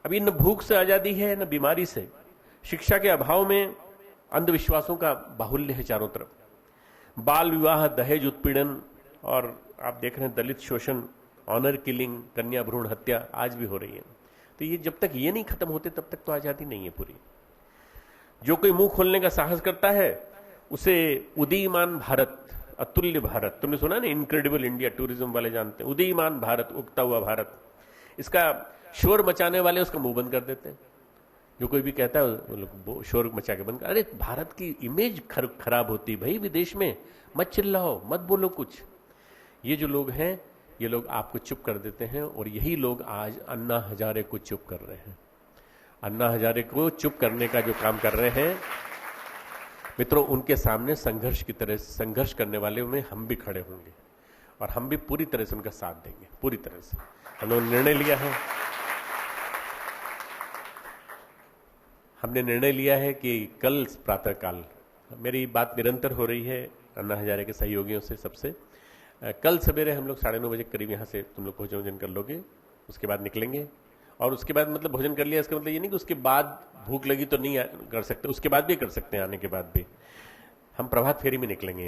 अभी न भूख से आजादी है, न बीमारी से। शिक्षा के अभाव में अंधविश्वासों का बाहुल्य है चारों तरफ। बाल विवाह, दहेज उत्पीड़न, और आप देख रहे हैं दलित शोषण, ऑनर किलिंग, कन्या भ्रूण हत्या आज भी हो रही है। तो ये जब तक ये नहीं खत्म होते तब तक तो आजादी नहीं है पूरी। जो कोई मुंह खोलने का साहस करता है उसे उदीयमान भारत, अतुल्य भारत, तुमने सुना ना, इनक्रेडिबल इंडिया, टूरिज्म वाले जानते हैं, उदीयमान भारत, उगता हुआ भारत, इसका शोर मचाने वाले उसका मुंह बंद कर देते हैं। जो कोई भी कहता है वो लोग शोर मचा के बंद कर। अरे भारत की इमेज खराब होती भाई विदेश में, मत चिल्लाओ, मत बोलो कुछ। ये जो लोग हैं, ये लोग आपको चुप कर देते हैं, और यही लोग आज अन्ना हजारे को चुप कर रहे हैं। अन्ना हजारे को चुप करने का जो काम कर रहे हैं मित्रों, उनके सामने संघर्ष की तरह संघर्ष करने वाले में हम भी खड़े होंगे और हम भी पूरी तरह से उनका साथ देंगे, पूरी तरह से। हमने निर्णय लिया है कि कल प्रातःकाल, मेरी बात निरंतर हो रही है अन्ना हजारे के सहयोगियों से सबसे, कल सवेरे हम लोग 9:30 बजे करीब यहाँ से तुम लोग भोजन कर लोगे, उसके बाद निकलेंगे और उसके बाद मतलब भोजन कर लिया, इसका मतलब ये नहीं कि उसके बाद भूख लगी तो नहीं कर सकते, उसके बाद भी कर सकते हैं, आने के बाद भी। हम प्रभात फेरी में निकलेंगे,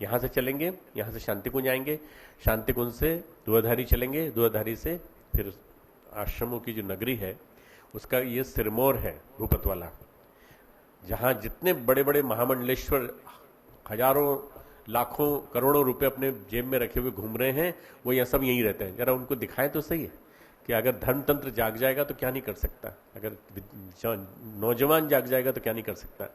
यहाँ से चलेंगे, यहाँ से शांति कुंज आएंगे, शांति कुंज से दुआधारी चलेंगे, दुआधारी से फिर आश्रमों की जो नगरी है उसका ये सिरमौर है, भूपत वाला, जहाँ जितने बड़े बड़े महामंडलेश्वर हजारों लाखों करोड़ों रुपए अपने जेब में रखे हुए घूम रहे हैं, वो यहाँ सब यहीं रहते हैं। जरा उनको दिखाएं तो सही है कि अगर धर्मतंत्र जाग जाएगा तो क्या नहीं कर सकता, अगर नौजवान जाग जाएगा तो क्या नहीं कर सकता।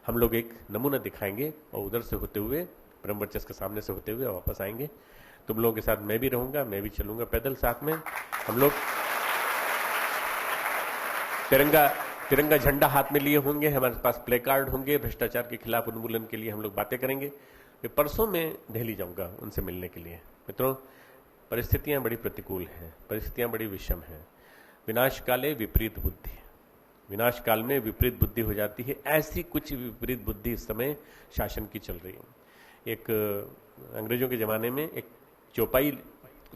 हम लोग एक नमूना दिखाएंगे और उधर से होते हुए ब्रह्मवर्चस्व के सामने से होते हुए वापस आएंगे। तुम लोगों के साथ मैं भी रहूंगा, मैं भी चलूंगा पैदल साथ में। हम लोग तिरंगा झंडा हाथ में लिए होंगे, हमारे पास प्ले कार्ड होंगे, भ्रष्टाचार के खिलाफ उन्मूलन के लिए हम लोग बातें करेंगे। फिर परसों में दिल्ली जाऊंगा उनसे मिलने के लिए। मित्रों, परिस्थितियां बड़ी प्रतिकूल हैं, परिस्थितियां बड़ी विषम हैं। विनाश काले विपरीत बुद्धि, विनाश काल में विपरीत बुद्धि हो जाती है। ऐसी कुछ विपरीत बुद्धि इस समय शासन की चल रही है। एक अंग्रेजों के जमाने में एक चौपाई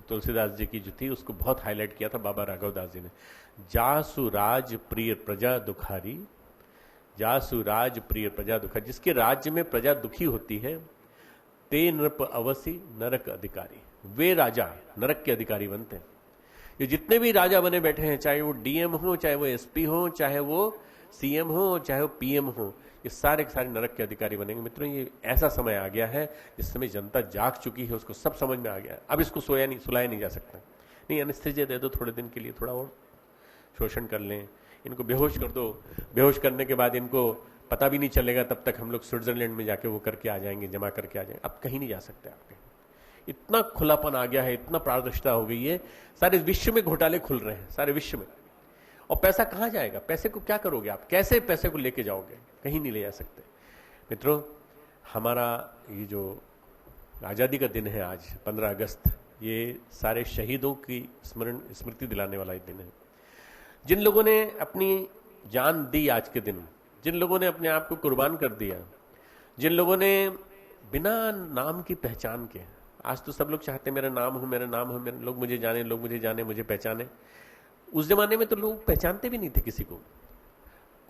तुलसीदास जी की जो थी उसको बहुत हाईलाइट किया था बाबा राघव दास जी ने। जासु राज प्रिय प्रजा दुखारी, जासु राज प्रिय प्रजा दुखारी, जिसके राज्य में प्रजा दुखी होती है, ते नृप अवसी नरक अधिकारी, वे राजा नरक के अधिकारी बनते हैं। ये जितने भी राजा बने बैठे हैं, चाहे वो डीएम हो, चाहे वो एसपी हो, चाहे वो सीएम हो, चाहे वो पीएम हो, ये सारे के सारे नरक के अधिकारी बनेंगे। मित्रों, ये ऐसा समय आ गया है जिस समय जनता जाग चुकी है, उसको सब समझ में आ गया है। अब इसको सुलाया नहीं जा सकता। नहीं, एनेस्थीसिया दे दो थोड़े दिन के लिए, थोड़ा और शोषण कर लें, इनको बेहोश कर दो, बेहोश करने के बाद इनको पता भी नहीं चलेगा, तब तक हम लोग स्विट्जरलैंड में जाके वो करके आ जाएंगे, जमा करके आ जाएंगे। अब कहीं नहीं जा सकते आपके, इतना खुलापन आ गया है, इतना पारदर्शिता हो गई है, सारे विश्व में घोटाले खुल रहे हैं, सारे विश्व में। और पैसा कहां जाएगा? पैसे को क्या करोगे आप? कैसे पैसे को लेके जाओगे? कहीं नहीं ले जा सकते। मित्रों, हमारा ये जो आजादी का दिन है आज 15 अगस्त, ये सारे शहीदों की स्मृति दिलाने वाला दिन है। जिन लोगों ने अपनी जान दी आज के दिन, जिन लोगों ने अपने आप को कुर्बान कर दिया, जिन लोगों ने बिना नाम की पहचान के, आज तो सब लोग चाहते मेरा नाम हो, मेरा नाम हो, मेरे लोग मुझे जाने, लोग मुझे जाने, मुझे पहचाने। उस जमाने में तो लोग पहचानते भी नहीं थे किसी को।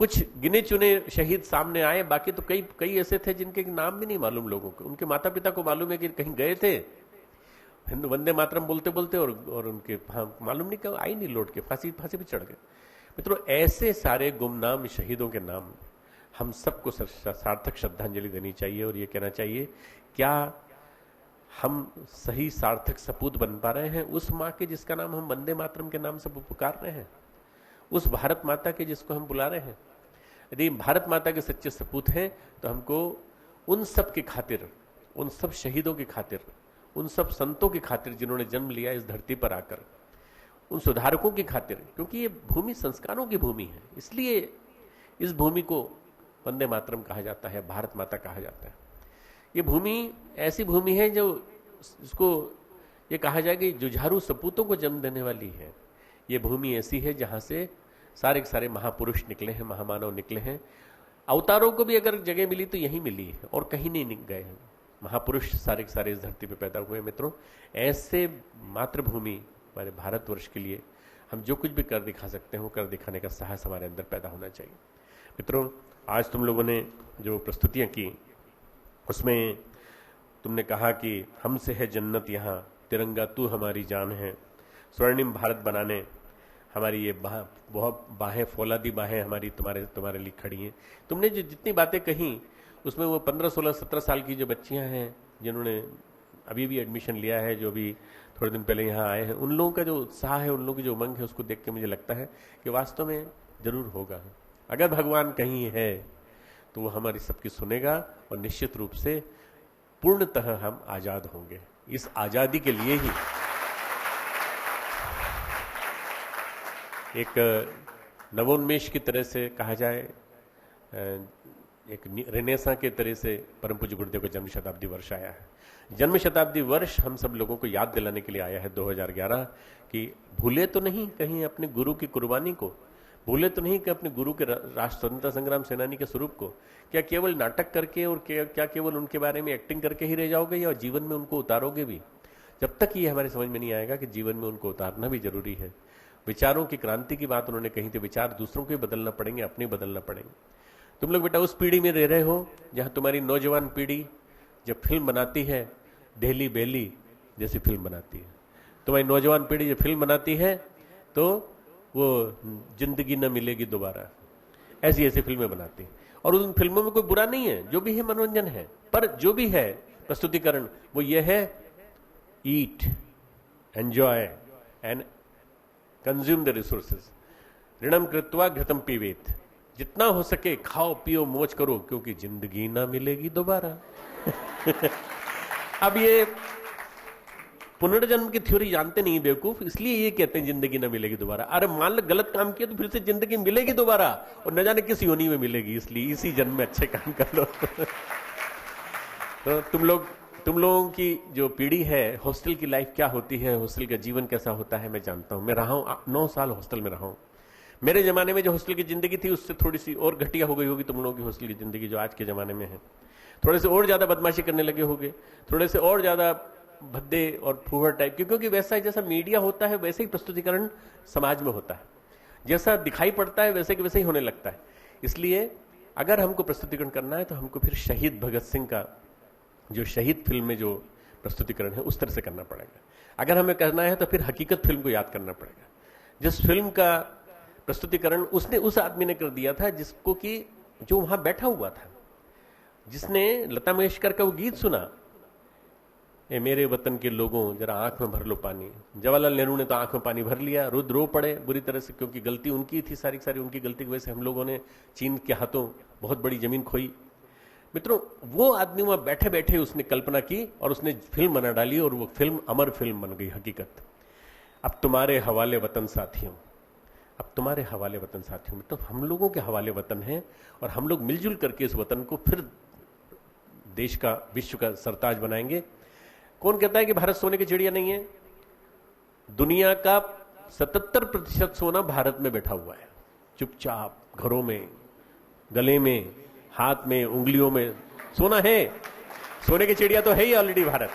कुछ गिने चुने शहीद सामने आए, बाकी तो कई ऐसे थे जिनके नाम भी नहीं मालूम लोगों को। उनके माता पिता को मालूम है कि कहीं गए थे हिंदू वंदे मातरम बोलते बोलते, और उनके मालूम नहीं कब आई नहीं लौट के, फांसी पे चढ़ गए। मित्रों, ऐसे सारे गुमनाम शहीदों के नाम हम सबको सार्थक श्रद्धांजलि देनी चाहिए और ये कहना चाहिए, क्या हम सही सार्थक सपूत बन पा रहे हैं उस माँ के जिसका नाम हम वंदे मातरम के नाम से पुकार रहे हैं, उस भारत माता के जिसको हम बुला रहे हैं? यदि भारत माता के सच्चे सपूत हैं तो हमको उन सब की खातिर, उन सब शहीदों की खातिर, उन सब संतों की खातिर जिन्होंने जन्म लिया इस धरती पर आकर, उन सुधारकों की खातिर, क्योंकि ये भूमि संस्कारों की भूमि है, इसलिए इस भूमि को वंदे मातरम कहा जाता है, भारत माता कहा जाता है। ये भूमि ऐसी भूमि है जो इसको ये कहा जाए कि जुझारू सपूतों को जन्म देने वाली है। ये भूमि ऐसी है जहां से सारे के सारे महापुरुष निकले हैं, महामानव निकले हैं। अवतारों को भी अगर जगह मिली तो यहीं मिली है और कहीं नहीं गए हैं। महापुरुष सारे के सारे इस धरती पे पैदा हुए। मित्रों, ऐसे मातृभूमि हमारे भारतवर्ष के लिए हम जो कुछ भी कर दिखा सकते हैं वो कर दिखाने का साहस हमारे अंदर पैदा होना चाहिए। मित्रों, आज तुम लोगों ने जो प्रस्तुतियां की उसमें तुमने कहा कि हमसे है जन्नत यहाँ, तिरंगा तू हमारी जान है, स्वर्णिम भारत बनाने हमारी ये बहुत बाहें, फौलादी बाहें हमारी तुम्हारे लिए खड़ी हैं। तुमने जो जितनी बातें कही उसमें वो 15, 16, 17 साल की जो बच्चियां हैं जिन्होंने अभी भी एडमिशन लिया है, जो भी थोड़े दिन पहले यहाँ आए हैं, उन लोगों का जो उत्साह है, उन लोगों की जो उमंग है, उसको देख के मुझे लगता है कि वास्तव में जरूर होगा। अगर भगवान कहीं है तो वो हमारी सबकी सुनेगा और निश्चित रूप से पूर्णतः हम आजाद होंगे। इस आजादी के लिए ही एक नवोन्मेष की तरह से कहा जाए, एक रेनेसा के तरह से परम पूज्य गुरुदेव का जन्म शताब्दी वर्ष आया है। जन्म शताब्दी वर्ष हम सब लोगों को याद दिलाने के लिए आया है 2011 कि भूले तो नहीं कहीं अपने गुरु की कुर्बानी को, भूले तो नहीं कि अपने गुरु के राष्ट्र स्वतंत्रता संग्राम सेनानी के स्वरूप को। क्या केवल नाटक करके और क्या केवल उनके बारे में एक्टिंग करके ही रह जाओगे या जीवन में उनको उतारोगे भी? जब तक ये हमारे समझ में नहीं आएगा कि जीवन में उनको उतारना भी जरूरी है, विचारों की क्रांति की बात उन्होंने कही थी। विचार दूसरों के बदलना पड़ेंगे, अपने बदलना पड़ेंगे। तुम लोग बेटा उस पीढ़ी में रह रहे हो जहां तुम्हारी नौजवान पीढ़ी जब फिल्म बनाती है, देहली बेली जैसी फिल्म बनाती है। तुम्हारी नौजवान पीढ़ी जब फिल्म बनाती है तो वो जिंदगी न मिलेगी दोबारा, ऐसी ऐसी फिल्में बनाती है। और उन फिल्मों में कोई बुरा नहीं है, जो भी है मनोरंजन है, पर जो भी है प्रस्तुतिकरण वो ये है, eat, enjoy and consume the resources, ऋणम कृत्वा घृतम पीवेत, जितना हो सके खाओ पियो मौज करो, क्योंकि जिंदगी ना मिलेगी दोबारा। अब ये पुनर्जन्म की थ्योरी जानते नहीं बेवकूफ, इसलिए ये कहते हैं जिंदगी ना मिलेगी दोबारा। अरे मान लो गलत काम किया तो फिर से जिंदगी मिलेगी दोबारा, और न जाने किस योनि में मिलेगी, इसलिए इसी जन्म में अच्छे काम कर लो। तो तुम लोगों की जो पीढ़ी है, हॉस्टल की लाइफ क्या होती है, हॉस्टल का जीवन कैसा होता है, मैं जानता हूं। मैं रहा हूं 9 साल हॉस्टल में रहा हूं। मेरे जमाने में जो हॉस्टल की जिंदगी थी उससे थोड़ी सी और घटिया हो गई होगी तुम लोगों की हॉस्टल की जिंदगी जो आज के जमाने में है। थोड़े से और ज्यादा बदमाशी करने लगे होगे, थोड़े से और ज्यादा भद्दे और फूहड़ टाइप, क्योंकि वैसा जैसा मीडिया होता है वैसे ही प्रस्तुतिकरण समाज में होता है, जैसा दिखाई पड़ता है वैसे के वैसे ही होने लगता है। इसलिए अगर हमको प्रस्तुतिकरण करना है तो हमको फिर शहीद भगत सिंह का जो शहीद फिल्म में जो प्रस्तुतिकरण है उस तरह से करना पड़ेगा। अगर हमें करना है तो फिर हकीकत फिल्म को याद करना पड़ेगा। जिस फिल्म का प्रस्तुतिकरण उसने उस आदमी ने कर दिया था जिसको कि जो वहां बैठा हुआ था, जिसने लता मंगेशकर का वो गीत सुना, ए मेरे वतन के लोगों जरा आंख में भर लो पानी। जवाहरलाल नेहरू ने तो आंख में पानी भर लिया, रुद्र रो पड़े बुरी तरह से, क्योंकि गलती उनकी थी, सारी सारी उनकी गलती की वजह से हम लोगों ने चीन के हाथों बहुत बड़ी जमीन खोई। मित्रों, वो आदमी वहां बैठे बैठे उसने कल्पना की और उसने फिल्म बना डाली, और वो फिल्म अमर फिल्म बन गई हकीकत। अब तुम्हारे हवाले वतन साथियों, अब तुम्हारे हवाले वतन साथियों, तो हम लोगों के हवाले वतन है, और हम लोग मिलजुल करके इस वतन को फिर देश का, विश्व का सरताज बनाएंगे। कौन कहता है कि भारत सोने की चिड़िया नहीं है? दुनिया का 77% सोना भारत में बैठा हुआ है, चुपचाप घरों में, गले में, हाथ में, उंगलियों में सोना है। सोने की चिड़िया तो है ही ऑलरेडी भारत।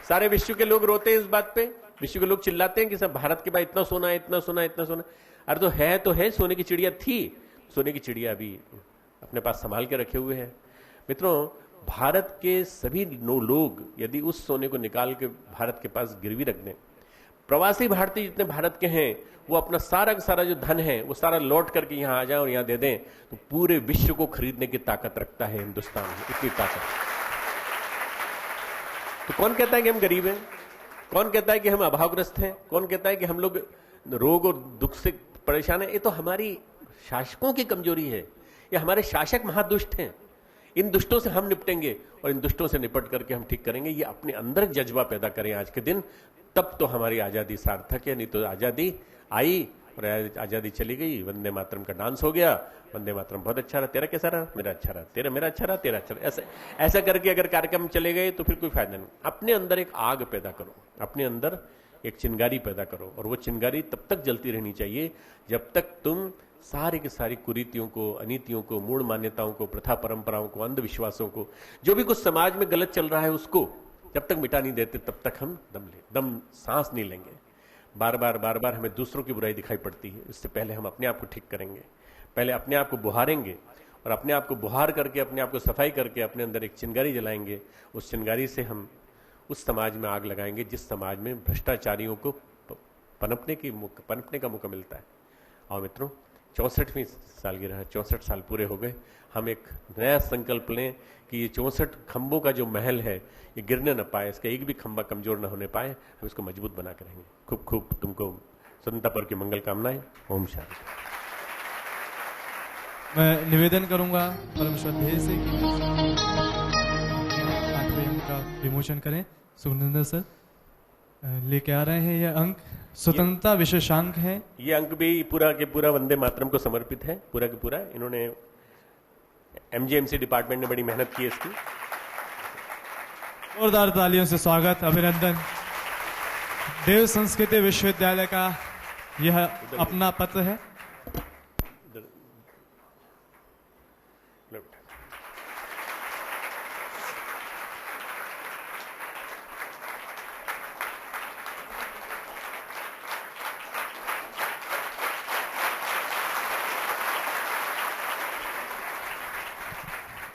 सारे विश्व के लोग रोते हैं इस बात पे, विश्व के लोग चिल्लाते हैं कि सब भारत के पास इतना सोना है, इतना सोना है, इतना सोना। अरे तो है, सोने की चिड़िया थी, सोने की चिड़िया अभी अपने पास संभाल के रखे हुए हैं। मित्रों, भारत के सभी लोग यदि उस सोने को निकाल के भारत के पास गिरवी रख दें, प्रवासी भारतीय जितने भारत के हैं वो अपना सारा का सारा जो धन है वो सारा लौट करके यहां आ जाए और यहां दे दें, तो पूरे विश्व को खरीदने की ताकत रखता है हिंदुस्तान, इतनी ताकत। तो कौन कहता है कि हम गरीब हैं? कौन कहता है कि हम अभावग्रस्त हैं? कौन कहता है कि हम लोग रोग और दुख से परेशान है? ये तो हमारी शासकों की कमजोरी है, ये हमारे शासक महादुष्ट हैं। इन दुष्टों से हम निपटेंगे और इन दुष्टों से निपट करके हम ठीक करेंगे। ये अपने अंदर जज्बा पैदा करें आज के दिन, तब तो हमारी आजादी सार्थक है। नहीं तो आजादी आई और आजादी चली गई, वंदे मातरम का डांस हो गया, वंदे मातरम बहुत अच्छा रहा, तेरा कैसा रहा, मेरा अच्छा रहा, तेरा मेरा अच्छा रहा, तेरा अच्छा रहा, ऐसा करके अगर कार्यक्रम चले गए तो फिर कोई फायदा नहीं। अपने अंदर एक आग पैदा करो, अपने अंदर एक चिंगारी पैदा करो, और वो चिंगारी तब तक जलती रहनी चाहिए जब तक तुम सारी की सारी कुरीतियों को, अनीतियों को, मूढ़ मान्यताओं को, प्रथा परंपराओं को, अंधविश्वासों को, जो भी कुछ समाज में गलत चल रहा है उसको जब तक मिटा नहीं देते तब तक हम दम सांस नहीं लेंगे। बार बार हमें दूसरों की बुराई दिखाई पड़ती है, इससे पहले हम अपने आप को ठीक करेंगे, पहले अपने आप को बुहारेंगे, और अपने आप को बुहार करके, अपने आप को सफाई करके अपने अंदर एक चिंगारी जलाएंगे। उस चिंगारी से हम उस समाज में आग लगाएंगे जिस समाज में भ्रष्टाचारियों को पनपने का मौका मिलता है। और मित्रों, 64वीं सालगिरह, 64 साल पूरे हो गए। हम एक नया संकल्प लें कि ये 64 खंभों का जो महल है ये गिरने न पाए, इसका एक भी खंभा कमजोर न होने पाए, हम इसको मजबूत बना कर रहेंगे। खूब खूब तुमको स्वतंत्रता पर्व की मंगल कामनाएं। ओम शांति। मैं निवेदन करूंगा परम श्रद्धेय से कि 8वें अंक का विमोचन करें। सुखनंदन सर लेके आ रहे हैं, यह अंक स्वतंत्रता विशेषांक है। ये अंक भी पूरा के पूरा वंदे मातरम को समर्पित है, पूरा के पूरा। इन्होंने एमजीएमसी डिपार्टमेंट ने बड़ी मेहनत की इसकी। जोरदार तालियों से स्वागत, अभिनंदन। देव संस्कृति विश्वविद्यालय का यह अपना पत्र है।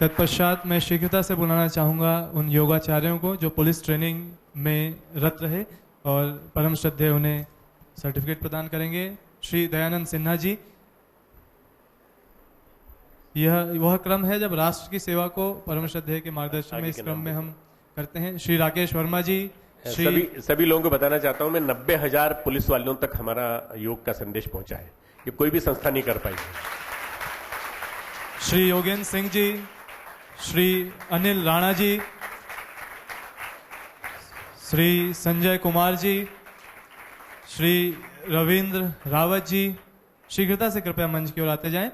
तत्पश्चात मैं शीघ्रता से बुलाना चाहूँगा उन योगाचार्यों को जो पुलिस ट्रेनिंग में रत रहे और परम श्रद्धेय उन्हें सर्टिफिकेट प्रदान करेंगे। श्री दयानंद सिन्हा जी, यह वह क्रम है जब राष्ट्र की सेवा को परम श्रद्धेय के मार्गदर्शन में इस क्रम में हम करते हैं। श्री राकेश वर्मा जी, सभी लोगों को बताना चाहता हूं मैं 90,000 पुलिस वालों तक हमारा योग का संदेश पहुंचा है, ये कोई भी संस्था नहीं कर पाई। श्री योगेंद्र सिंह जी, श्री अनिल राणा जी, श्री संजय कुमार जी, श्री रविंद्र रावत जी, शीघ्रता से कृपया मंच की ओर आते जाएं।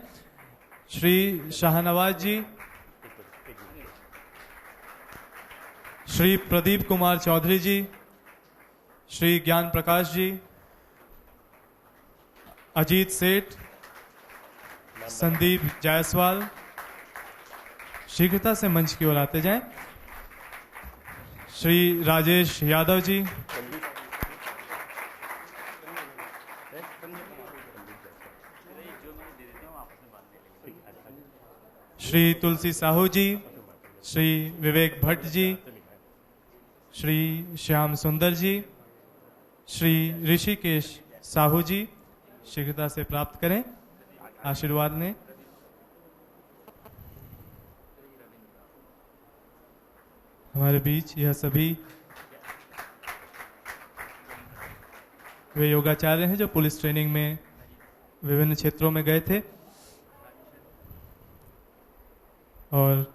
श्री शाहनवाज जी, श्री प्रदीप कुमार चौधरी जी, श्री ज्ञान प्रकाश जी, अजीत सेठ, संदीप जायसवाल, शीघ्रता से मंच की ओर आते जाएं। श्री राजेश यादव जी, श्री तुलसी साहू जी, श्री विवेक भट्ट जी, श्री श्याम सुंदर जी, श्री ऋषिकेश साहू जी, शीघ्रता से प्राप्त करें, आशीर्वाद लें। हमारे बीच यह सभी वे योगाचार्य हैं जो पुलिस ट्रेनिंग में विभिन्न क्षेत्रों में गए थे और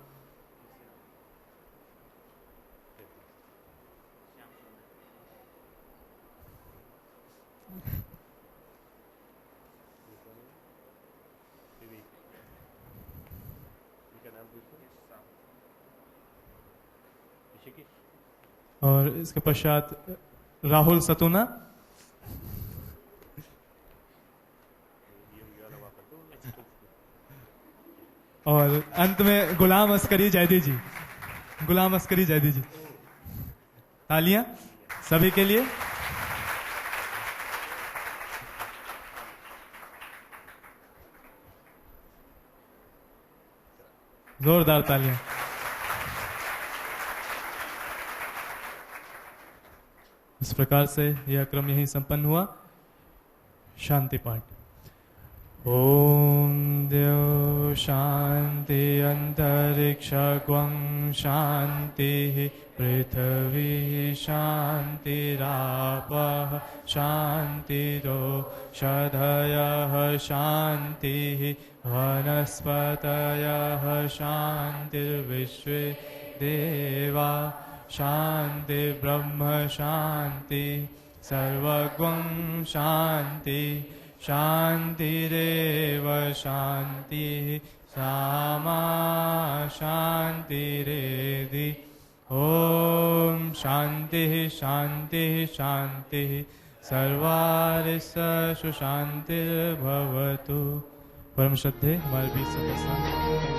इसके पश्चात राहुल सतुना और अंत में गुलाम अस्करी जैदी जी, गुलाम अस्करी जैदी जी। तालियां सभी के लिए। जोरदार तालियां। इस प्रकार से यह क्रम यहीं संपन्न हुआ। शांति पाठ। ओम द्यौ शांति अंतरिक्षं शांति पृथ्वी शांतिरापः शांतिरोषधयः शांतिः वनस्पतयः शांतिर्विश्वे देवा शांति ब्रह्म शांति सर्वगं शांति शांतिरेव शांति सामा शांतिरेधि। ओम शांति शांति शांति सर्वारिष्ट सुशांतिर्भवतु। परम श्रद्धेय हमारे बीच सदस्य